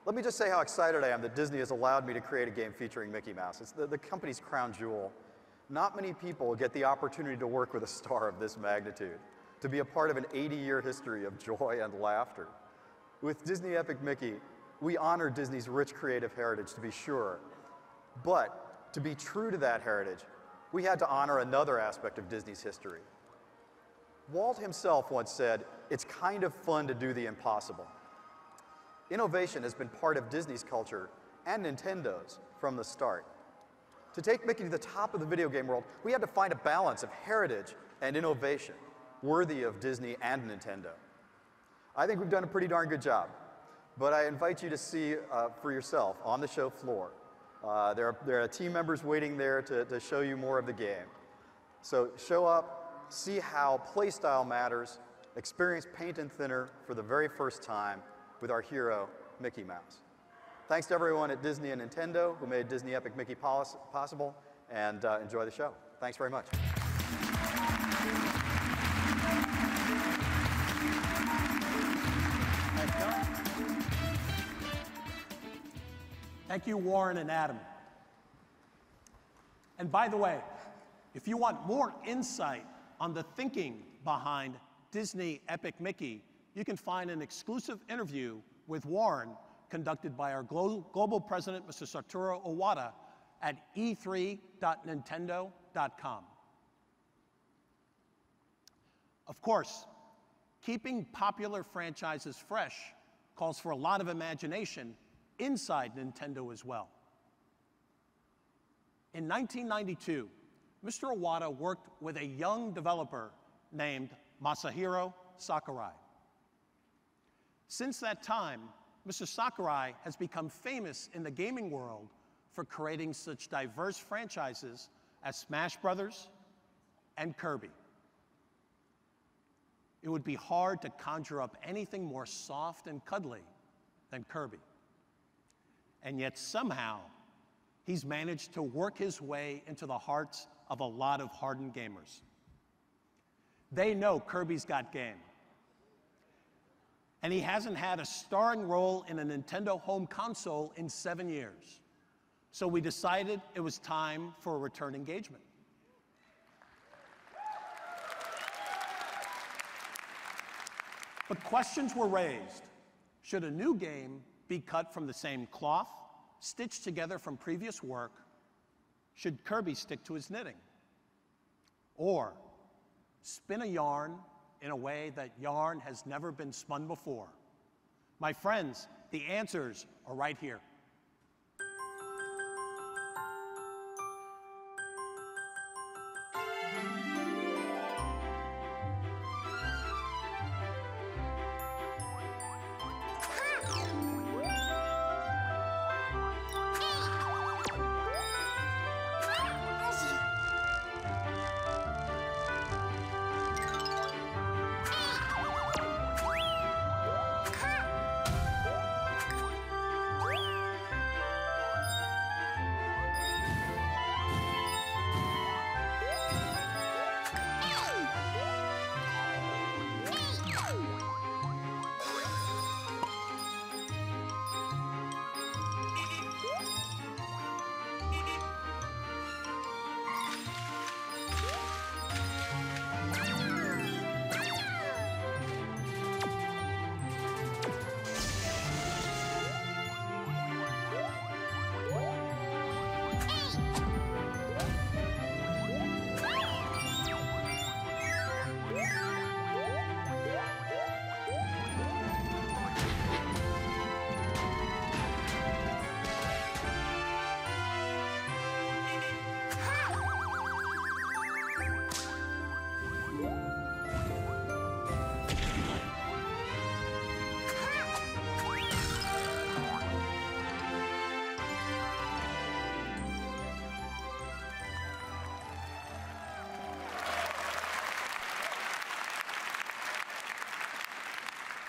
K: let me just say how excited I am that Disney has allowed me to create a game featuring Mickey Mouse. It's the company's crown jewel. Not many people get the opportunity to work with a star of this magnitude, to be a part of an 80-year history of joy and laughter. With Disney Epic Mickey, we honor Disney's rich creative heritage, to be sure. But to be true to that heritage, we had to honor another aspect of Disney's history. Walt himself once said, "It's kind of fun to do the impossible." Innovation has been part of Disney's culture and Nintendo's from the start. To take Mickey to the top of the video game world, we had to find a balance of heritage and innovation worthy of Disney and Nintendo. I think we've done a pretty darn good job, but I invite you to see for yourself on the show floor. There are team members waiting there to show you more of the game. So show up, see how playstyle matters, experience paint and thinner for the very first time with our hero, Mickey Mouse. Thanks to everyone at Disney and Nintendo who made Disney Epic Mickey possible, and enjoy the show. Thanks very much.
B: Thank you, Warren and Adam. And by the way, if you want more insight on the thinking behind Disney Epic Mickey, you can find an exclusive interview with Warren conducted by our global president, Mr. Satoru Iwata, at e3.nintendo.com. Of course, keeping popular franchises fresh calls for a lot of imagination inside Nintendo as well. In 1992, Mr. Iwata worked with a young developer named Masahiro Sakurai. Since that time, Mr. Sakurai has become famous in the gaming world for creating such diverse franchises as Smash Brothers and Kirby. It would be hard to conjure up anything more soft and cuddly than Kirby. And yet somehow, he's managed to work his way into the hearts of a lot of hardened gamers. They know Kirby's got game. And he hasn't had a starring role in a Nintendo home console in 7 years. So we decided it was time for a return engagement. But questions were raised. Should a new game be cut from the same cloth, stitched together from previous work? Should Kirby stick to his knitting? Or spin a yarn in a way that yarn has never been spun before? My friends, the answers are right here.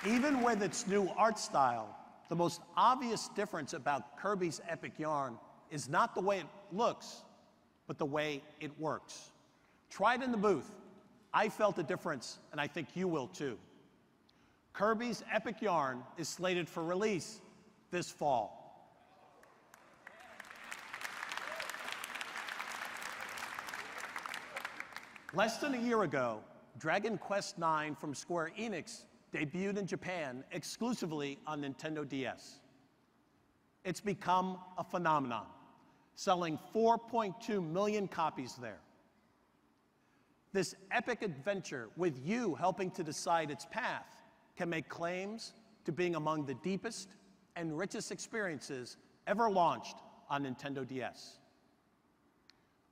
B: Even with its new art style, the most obvious difference about Kirby's Epic Yarn is not the way it looks, but the way it works. Try it in the booth. I felt a difference, and I think you will too. Kirby's Epic Yarn is slated for release this fall. Less than a year ago, Dragon Quest IX from Square Enix debuted in Japan exclusively on Nintendo DS. It's become a phenomenon, selling 4.2 million copies there. This epic adventure, with you helping to decide its path, can make claims to being among the deepest and richest experiences ever launched on Nintendo DS.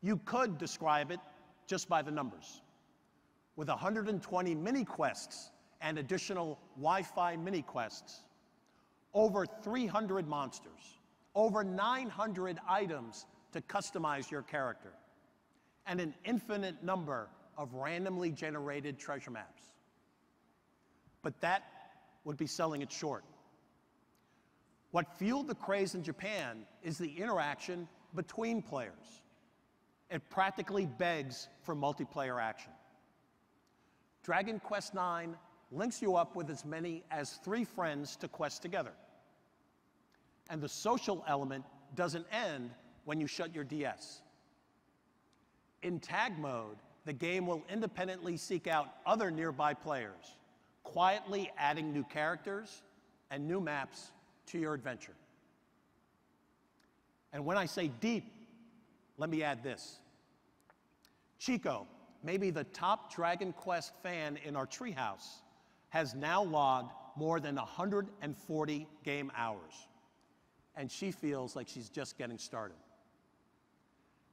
B: You could describe it just by the numbers, with 120 mini-quests and additional Wi-Fi mini-quests, over 300 monsters, over 900 items to customize your character, and an infinite number of randomly generated treasure maps. But that would be selling it short. What fueled the craze in Japan is the interaction between players. It practically begs for multiplayer action. Dragon Quest IX links you up with as many as 3 friends to quest together. And the social element doesn't end when you shut your DS. In tag mode, the game will independently seek out other nearby players, quietly adding new characters and new maps to your adventure. And when I say deep, let me add this. Chico, maybe the top Dragon Quest fan in our treehouse, has now logged more than 140 game hours, and she feels like she's just getting started.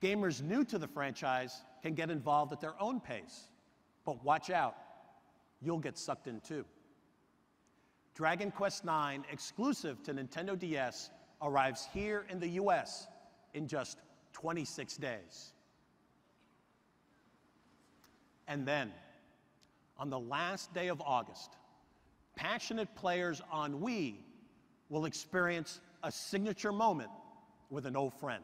B: Gamers new to the franchise can get involved at their own pace, but watch out, you'll get sucked in too. Dragon Quest IX, exclusive to Nintendo DS, arrives here in the US in just 26 days. And then, on the last day of August, passionate players on Wii will experience a signature moment with an old friend.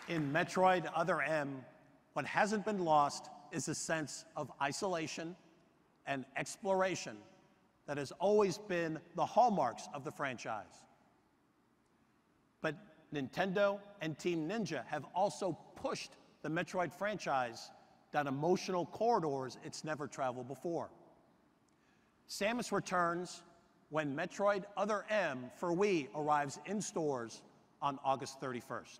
B: In Metroid Other M, what hasn't been lost is a sense of isolation and exploration that has always been the hallmarks of the franchise. But Nintendo and Team Ninja have also pushed the Metroid franchise down emotional corridors it's never traveled before. Samus returns when Metroid Other M for Wii arrives in stores on August 31st.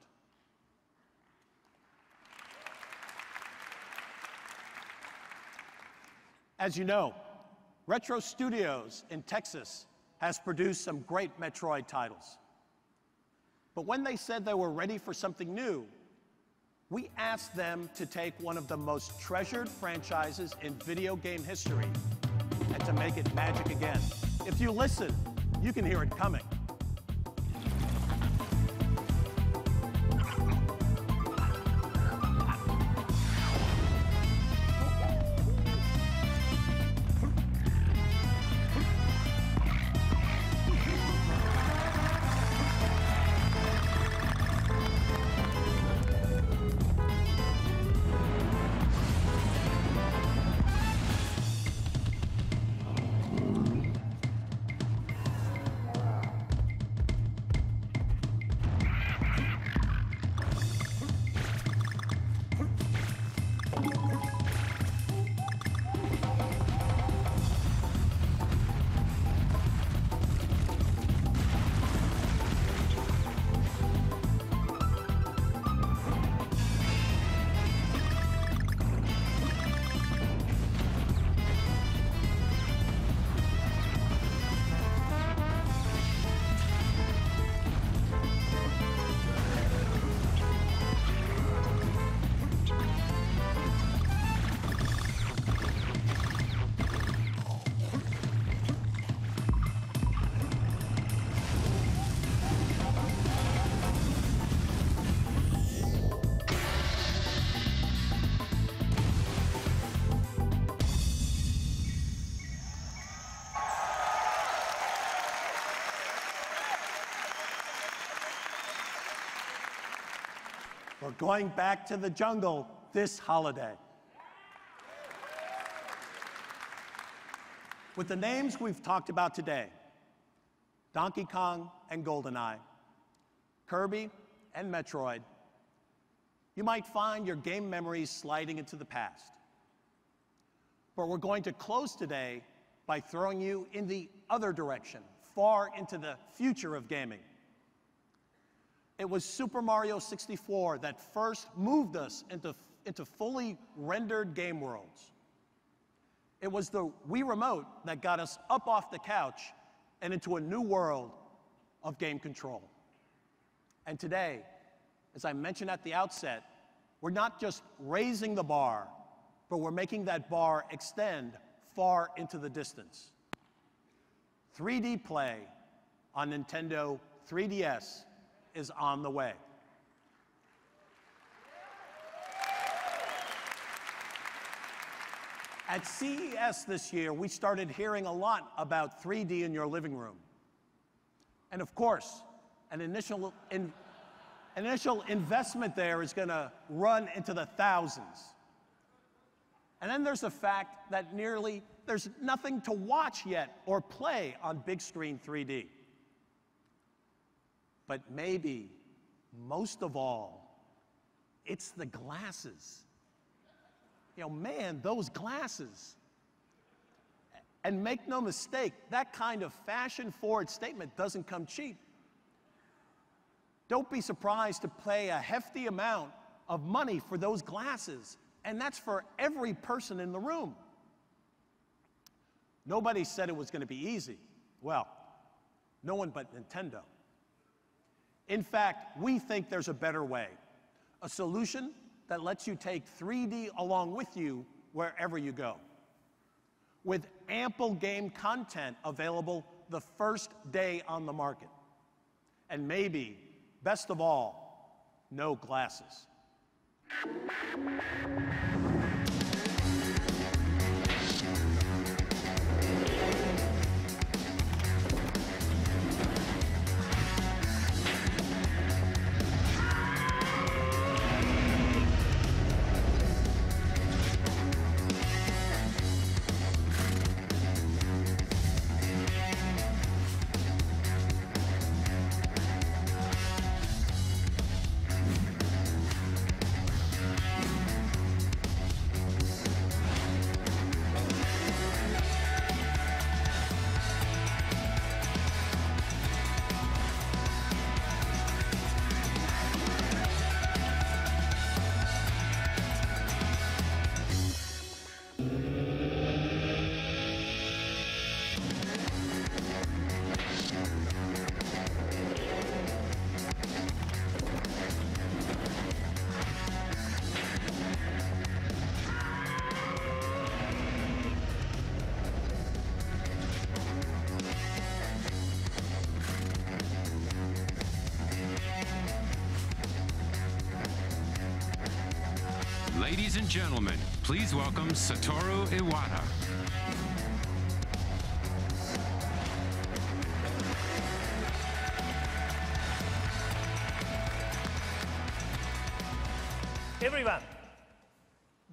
B: As you know, Retro Studios in Texas has produced some great Metroid titles. But when they said they were ready for something new, we asked them to take one of the most treasured franchises in video game history and to make it magic again. If you listen, you can hear it coming. We're going back to the jungle this holiday. With the names we've talked about today, Donkey Kong and GoldenEye, Kirby and Metroid, you might find your game memories sliding into the past. But we're going to close today by throwing you in the other direction, far into the future of gaming. It was Super Mario 64 that first moved us into fully rendered game worlds. It was the Wii Remote that got us up off the couch and into a new world of game control. And today, as I mentioned at the outset, we're not just raising the bar, but we're making that bar extend far into the distance. 3D play on Nintendo 3DS is on the way. At CES this year, we started hearing a lot about 3D in your living room. And of course, an initial investment there is going to run into the thousands. And then there's the fact that there's nothing to watch yet or play on big screen 3D. But maybe, most of all, it's the glasses. You know, man, those glasses. And make no mistake, that kind of fashion-forward statement doesn't come cheap. Don't be surprised to pay a hefty amount of money for those glasses, and that's for every person in the room. Nobody said it was going to be easy. Well, no one but Nintendo. In fact, we think there's a better way, a solution that lets you take 3D along with you wherever you go, with ample game content available the first day on the market. And maybe, best of all, no glasses.
A: Ladies and gentlemen, please welcome Satoru Iwata.
L: Everyone,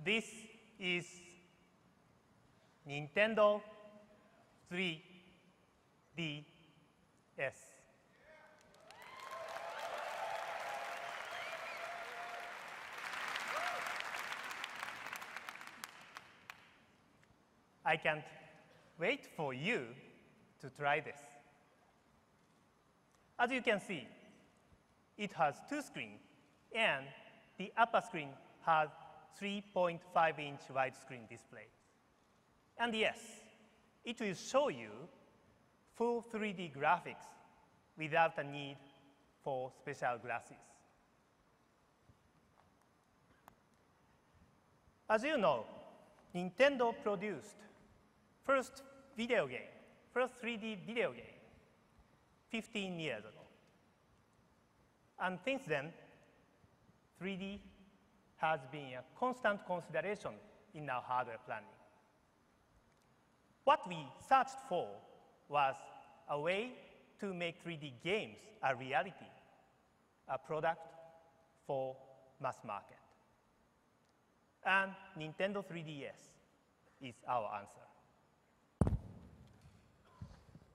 L: this is Nintendo 3DS. I can't wait for you to try this. As you can see, it has two screens, and the upper screen has 3.5-inch widescreen display. And yes, it will show you full 3D graphics without the need for special glasses. As you know, Nintendo produced first 3D video game 15 years ago. And since then, 3D has been a constant consideration in our hardware planning. What we searched for was a way to make 3D games a reality, a product for mass market. And Nintendo 3DS is our answer.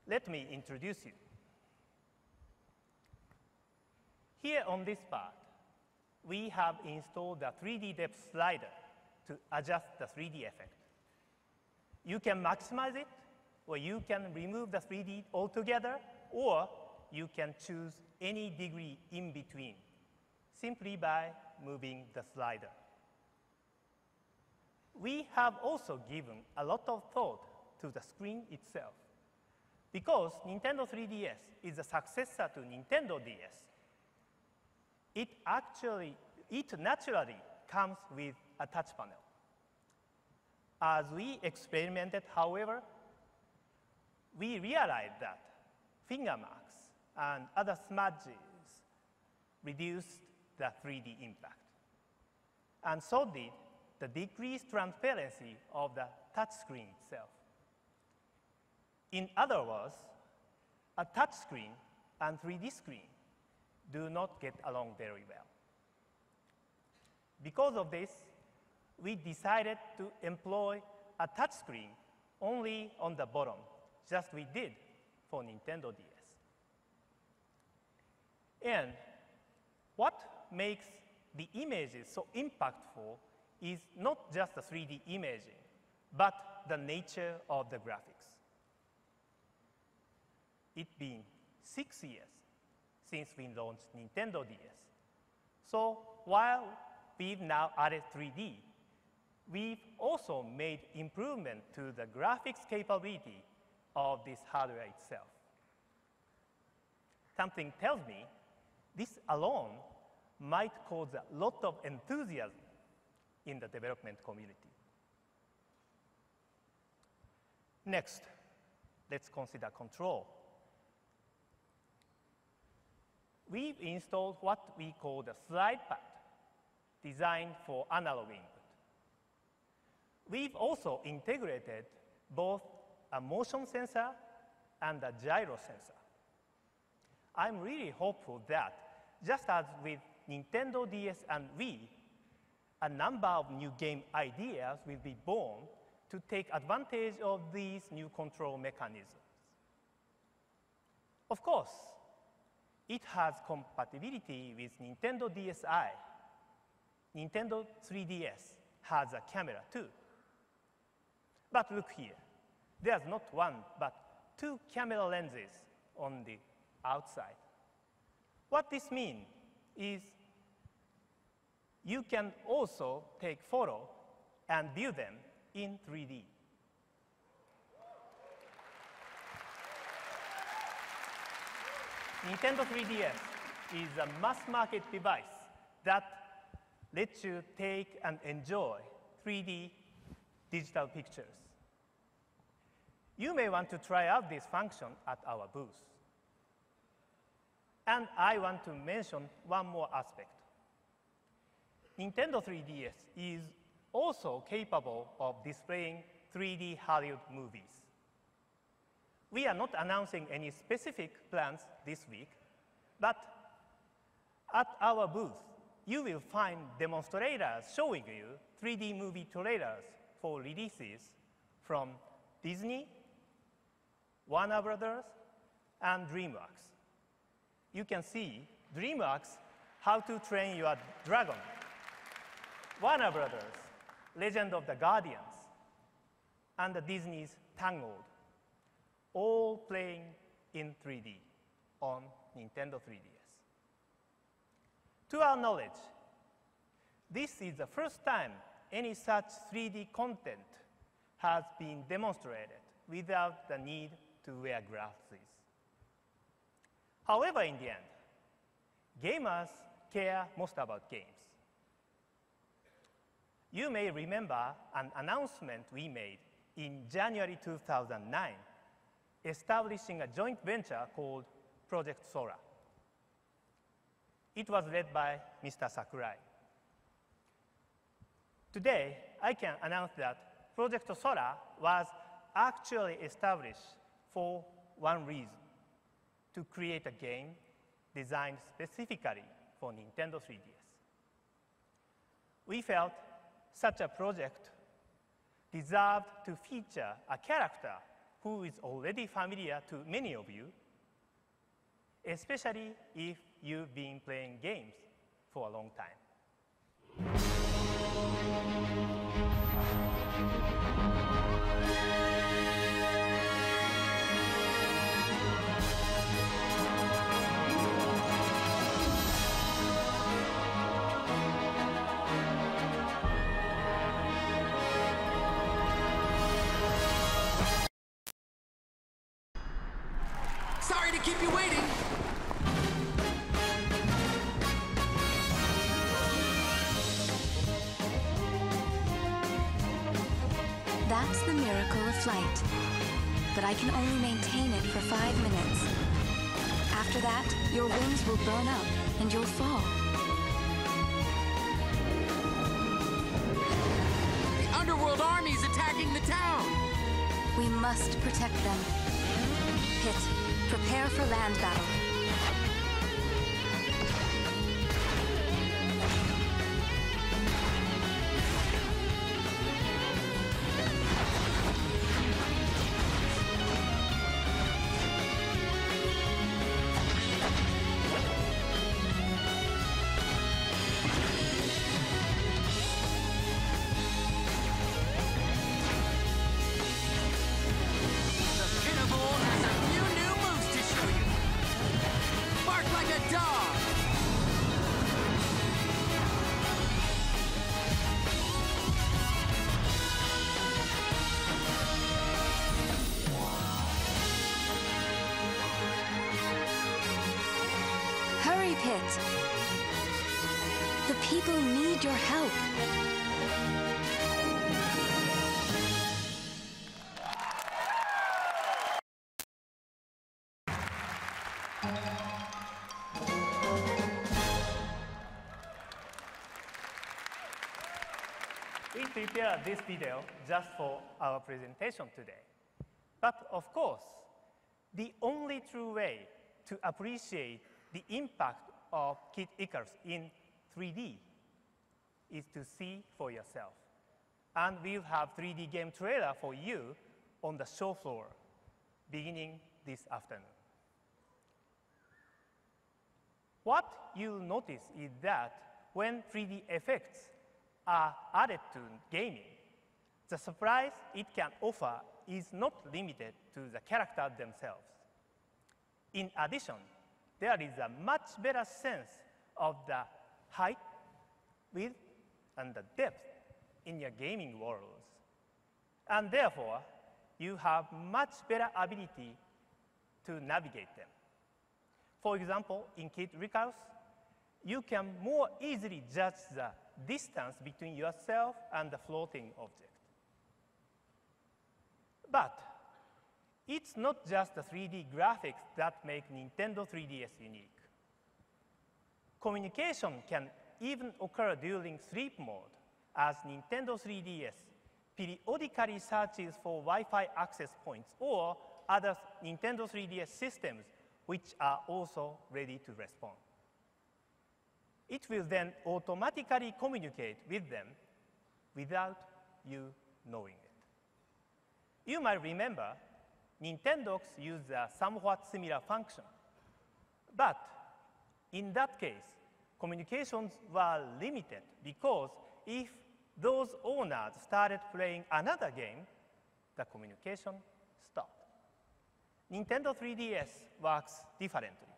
L: Let me introduce you. Here on this part, we have installed the 3D depth slider to adjust the 3D effect. You can maximize it where you can remove the 3D altogether, or you can choose any degree in between simply by moving the slider. We have also given a lot of thought to the screen itself. Because Nintendo 3DS is a successor to Nintendo DS, it naturally comes with a touch panel. As we experimented, however, we realized that finger marks and other smudges reduced the 3D impact. And so did the decreased transparency of the touch screen itself. In other words, a touch screen and 3D screen do not get along very well. Because of this, we decided to employ a touch screen only on the bottom, just we did for Nintendo DS. And what makes the images so impactful is not just the 3D imaging, but the nature of the graphics. It's been 6 years since we launched Nintendo DS. So while we've now added 3D, we've also made improvement to the graphics capability of this hardware itself. Something tells me this alone might cause a lot of enthusiasm in the development community. Next, let's consider control. We've installed what we call the slide pad, designed for analog input. We've also integrated both a motion sensor and a gyro sensor. I'm really hopeful that, just as with Nintendo DS and Wii, a number of new game ideas will be born to take advantage of these new control mechanisms. Of course, it has compatibility with Nintendo DSi. Nintendo 3DS has a camera too. But look here, there's not one, but 2 camera lenses on the outside. What this means is you can also take photos and view them in 3D. Nintendo 3DS is a mass-market device that lets you take and enjoy 3D digital pictures. You may want to try out this function at our booth. And I want to mention one more aspect. Nintendo 3DS is also capable of displaying 3D Hollywood movies. We are not announcing any specific plans this week, but at our booth, you will find demonstrators showing you 3D movie trailers for releases from Disney, Warner Brothers, and DreamWorks. You can see DreamWorks, How to Train Your Dragon, Warner Brothers, Legend of the Guardians, and the Disney's Tangled, all playing in 3D on Nintendo 3DS. To our knowledge, this is the first time any such 3D content has been demonstrated without the need to wear glasses. However, in the end, gamers care most about games. You may remember an announcement we made in January 2009, establishing a joint venture called Project Sora. It was led by Mr. Sakurai. Today, I can announce that Project Sora was actually established for one reason: to create a game designed specifically for Nintendo 3DS. We felt such a project deserved to feature a character who is already familiar to many of you, especially if you've been playing games for a long time.
M: Sorry to keep you waiting.
N: That's the miracle of flight. But I can only maintain it for 5 minutes. After that, your wings will burn up and you'll fall.
M: The underworld army is attacking the town.
N: We must protect them. Pit, prepare for land battle. Hurry, Pit. The people need your help.
L: We prepared this video just for our presentation today. But of course, the only true way to appreciate the impact of Kid Icarus in 3D is to see for yourself. And we'll have 3D game trailer for you on the show floor beginning this afternoon. What you'll notice is that when 3D effects are added to gaming, the surprise it can offer is not limited to the characters themselves. In addition, there is a much better sense of the height, width, and the depth in your gaming worlds. And therefore, you have much better ability to navigate them. For example, in Kid Icarus, you can more easily judge the distance between yourself and the floating object. But it's not just the 3D graphics that make Nintendo 3DS unique. Communication can even occur during sleep mode, as Nintendo 3DS periodically searches for Wi-Fi access points or other Nintendo 3DS systems which are also ready to respond. It will then automatically communicate with them without you knowing it. You might remember Nintendox used a somewhat similar function. But in that case, communications were limited because if those owners started playing another game, the communication stopped. Nintendo 3DS works differently.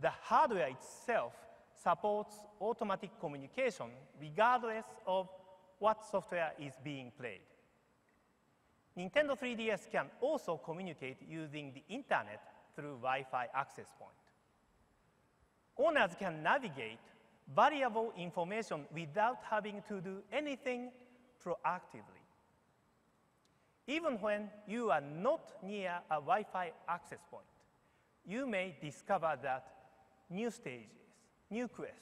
L: The hardware itself supports automatic communication regardless of what software is being played. Nintendo 3DS can also communicate using the internet through Wi-Fi access point. Owners can navigate valuable information without having to do anything proactively. Even when you are not near a Wi-Fi access point, you may discover that new stages, new quests,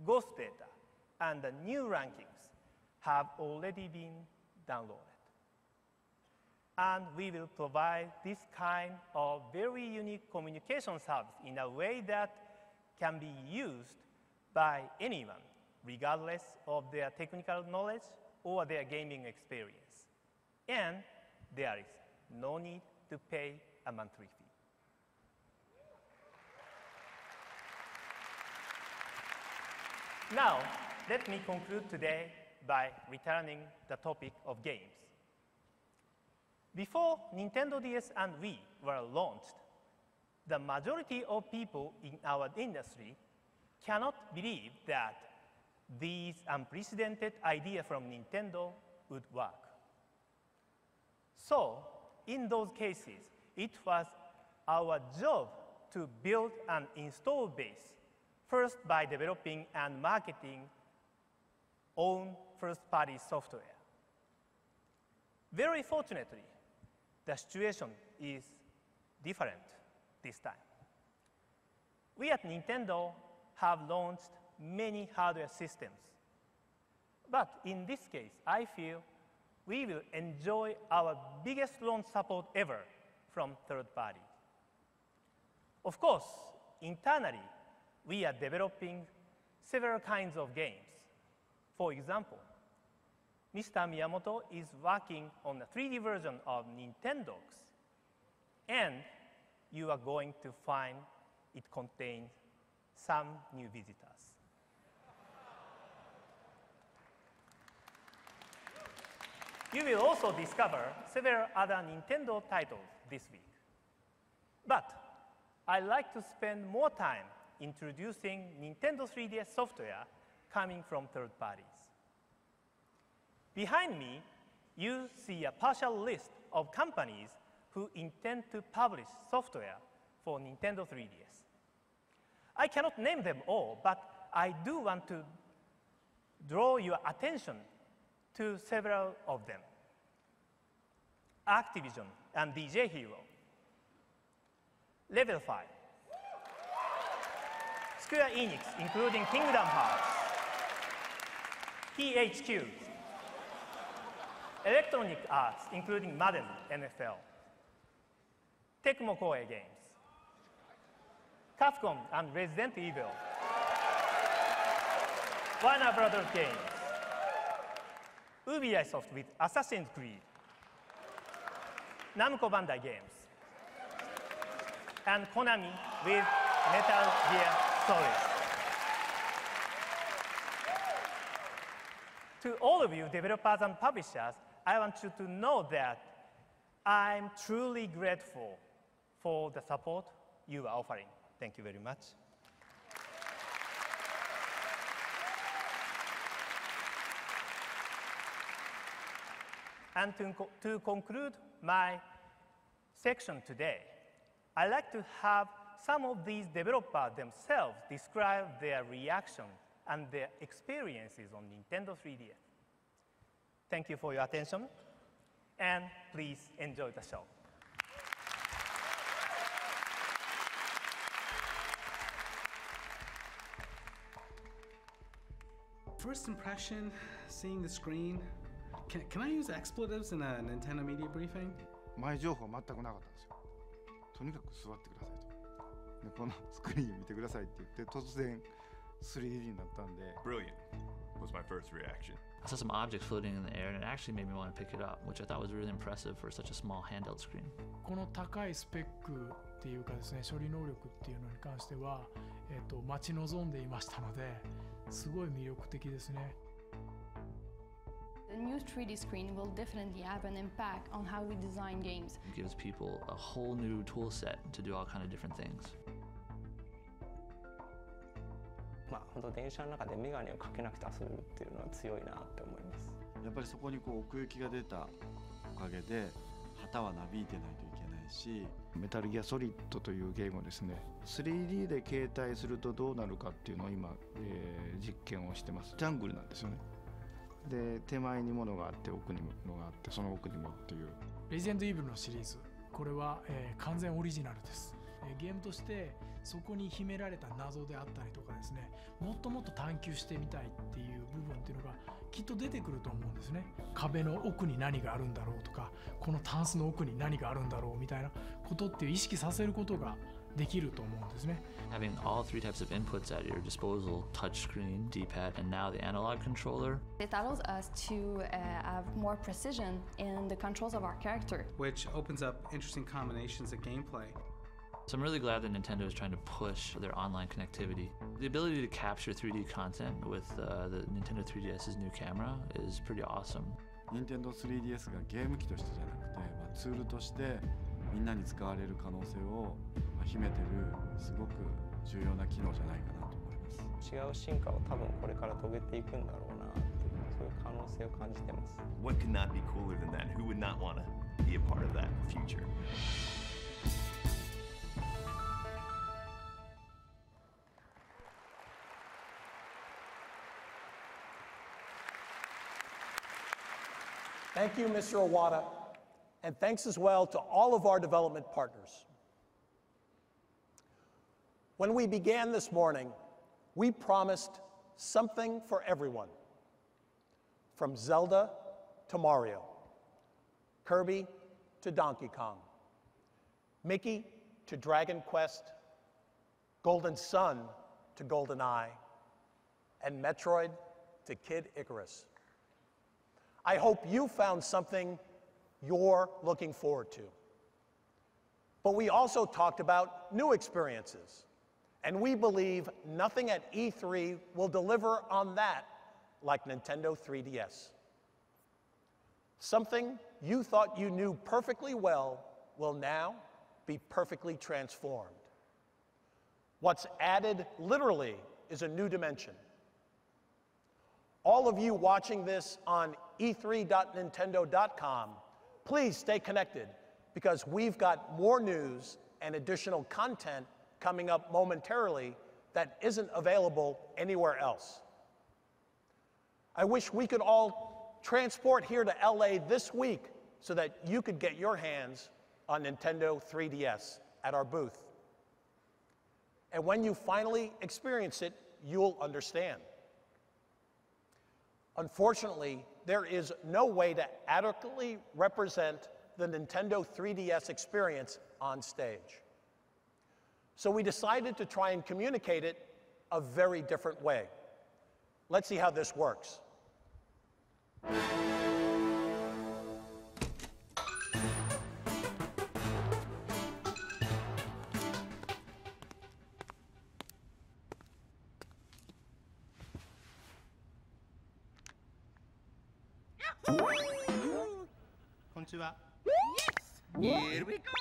L: ghost data, and the new rankings have already been downloaded. And we will provide this kind of very unique communication service in a way that can be used by anyone, regardless of their technical knowledge or their gaming experience. And there is no need to pay a monthly fee. Now, let me conclude today by returning the topic of games. Before Nintendo DS and Wii were launched, the majority of people in our industry cannot believe that these unprecedented ideas from Nintendo would work. So, in those cases, it was our job to build an install base, first by developing and marketing own first-party software. Very fortunately, the situation is different this time. We at Nintendo have launched many hardware systems. But in this case, I feel we will enjoy our biggest launch support ever from third party. Of course, internally, we are developing several kinds of games. For example, Mr. Miyamoto is working on a 3D version of Nintendogs, and you are going to find it contains some new visitors. You will also discover several other Nintendo titles this week. But I like to spend more time introducing Nintendo 3DS software coming from third parties. Behind me, you see a partial list of companies who intend to publish software for Nintendo 3DS. I cannot name them all, but I do want to draw your attention to several of them. Activision and DJ Hero, Level 5, Square Enix, including Kingdom Hearts, THQ, Electronic Arts, including Madden, NFL, Tecmo Koei Games, Capcom and Resident Evil, Warner Brothers Games, Ubisoft with Assassin's Creed, Namco Bandai Games, and Konami with Metal Gear Solid. To all of you developers and publishers, I want you to know that I'm truly grateful for the support you are offering. Thank you very much. And to conclude my section today, I'd like to have some of these developers themselves describe their reaction and their experiences on Nintendo 3DS. Thank you for your attention, and please enjoy the show.
O: First impression, seeing the screen, can I use expletives in a Nintendo media briefing?
P: 前情報全くなかったんですよ。とにかく座ってくださいと。でこのスクリーン見てくださいって言って突然 3D になったんで。
Q: Brilliant was my first reaction.
R: I saw some objects floating in the air, and it actually made me want to pick it up, which I thought was really impressive for such a small handheld screen.
S: この高いスペックっていうかですね、処理能力っていうのに関しては、待ち望んでいましたので、すごい魅力的ですね。
T: The new 3D screen will definitely have an impact on how we design games.
R: It gives people a whole new tool set to do all kind of different things.
U: まあ本当電車の中でメガネをかけなくて遊べるっていうのは強いなって思います。
V: やっぱりそこにこう奥行きが出たおかげで旗はなびいてないといけないし、
P: メタルギアソリッドというゲームをですね 3D で携帯するとどうなるかっていうのを今、実験をしてます。ジャングルなんですよね。で手前に物があって奥に物があってその奥にもっていう。
S: レジェンドイーブルのシリーズ、これは、完全オリジナルです。ゲームとしてそこに秘められた謎であったりとかですね、もっともっと探求してみたいっていう部分っていうのがきっと出てくると思うんですね。壁の奥に何があるんだろうとか、このタンスの奥に何があるんだろうみたいなことっていう意識させることができると思うんですね。
R: Having all three types of inputs at your disposal, touchscreen, D-pad, and now the analog controller.
T: It allows us to have more precision in the controls of our character.
O: Which opens up interesting combinations of gameplay.
R: So I'm really glad that Nintendo is trying to push their online connectivity. The ability to capture 3D content with the Nintendo 3DS's new camera is pretty awesome.
V: Nintendo 3DS がゲーム機としてじゃなくて、ツールとしてみんなに使われる可能性を秘めてるすごく重要な機能じゃないかなと思います。
U: 違う進化を多分これから遂げていくんだろうなっていうそういう可能性を感じてます。
Q: What could not be cooler than that? Who would not want to be a part of that future?
B: Thank you, Mr. Iwata, and thanks as well to all of our development partners. When we began this morning, we promised something for everyone, from Zelda to Mario, Kirby to Donkey Kong, Mickey to Dragon Quest, Golden Sun to GoldenEye, and Metroid to Kid Icarus. I hope you found something you're looking forward to. But we also talked about new experiences, and we believe nothing at E3 will deliver on that like Nintendo 3DS. Something you thought you knew perfectly well will now be perfectly transformed. What's added literally is a new dimension. All of you watching this on e3.nintendo.com, please stay connected because we've got more news and additional content coming up momentarily that isn't available anywhere else. I wish we could all transport here to LA this week so that you could get your hands on Nintendo 3DS at our booth. And when you finally experience it, you'll understand. Unfortunately, there is no way to adequately represent the Nintendo 3DS experience on stage. So we decided to try and communicate it a very different way. Let's see how this works.
D: Konnichiwa. Yes! Here we go!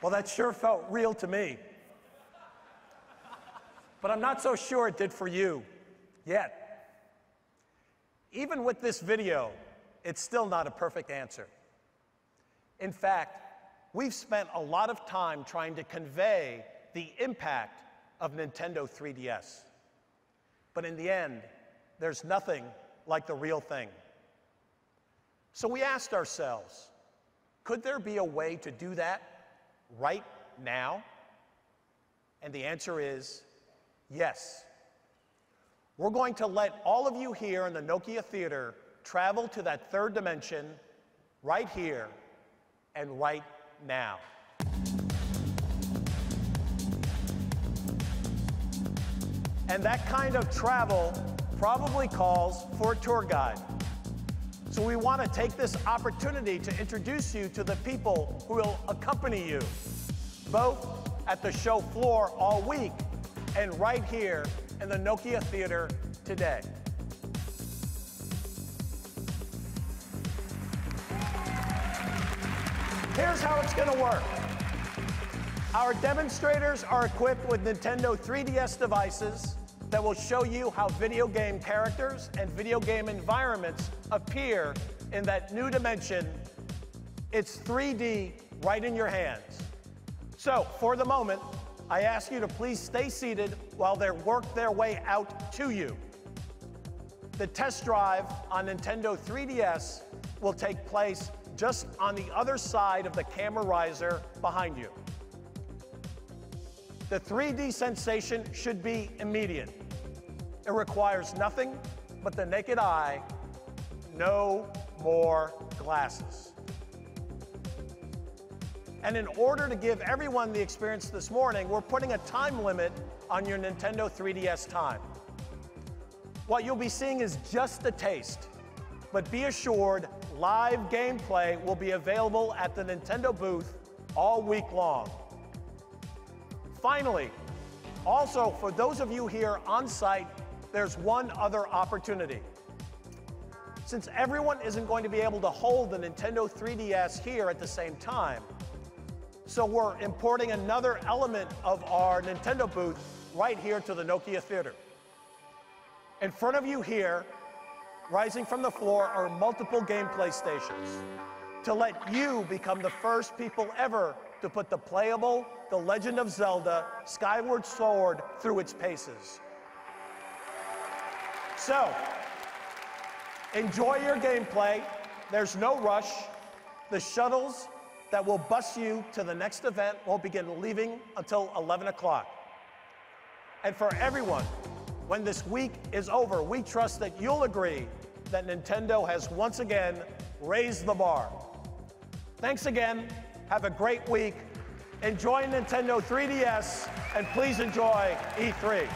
B: Well, that sure felt real to me. But I'm not so sure it did for you, yet. Even with this video, it's still not a perfect answer. In fact, we've spent a lot of time trying to convey the impact of Nintendo 3DS. But in the end, there's nothing like the real thing. So we asked ourselves, could there be a way to do that right now? And the answer is yes. We're going to let all of you here in the Nokia Theater travel to that third dimension right here and right now. And that kind of travel probably calls for a tour guide. So we want to take this opportunity to introduce you to the people who will accompany you, both at the show floor all week and right here in the Nokia Theater today. Here's how it's going to work. Our demonstrators are equipped with Nintendo 3DS devices that will show you how video game characters and video game environments appear in that new dimension. It's 3D right in your hands. So, for the moment, I ask you to please stay seated while they work their way out to you. The test drive on Nintendo 3DS will take place just on the other side of the camera riser behind you. The 3D sensation should be immediate. It requires nothing but the naked eye. No more glasses. And in order to give everyone the experience this morning, we're putting a time limit on your Nintendo 3DS time. What you'll be seeing is just a taste, but be assured live gameplay will be available at the Nintendo booth all week long. Finally, also for those of you here on site, there's one other opportunity. Since everyone isn't going to be able to hold the Nintendo 3DS here at the same time, so we're importing another element of our Nintendo booth right here to the Nokia Theater. In front of you here, rising from the floor, are multiple gameplay stations to let you become the first people ever to put the playable The Legend of Zelda Skyward Sword through its paces. So, enjoy your gameplay. There's no rush. The shuttles that will bus you to the next event won't begin leaving until 11 o'clock. And for everyone, when this week is over, we trust that you'll agree that Nintendo has once again raised the bar. Thanks again. Have a great week. Enjoy Nintendo 3DS, and please enjoy E3.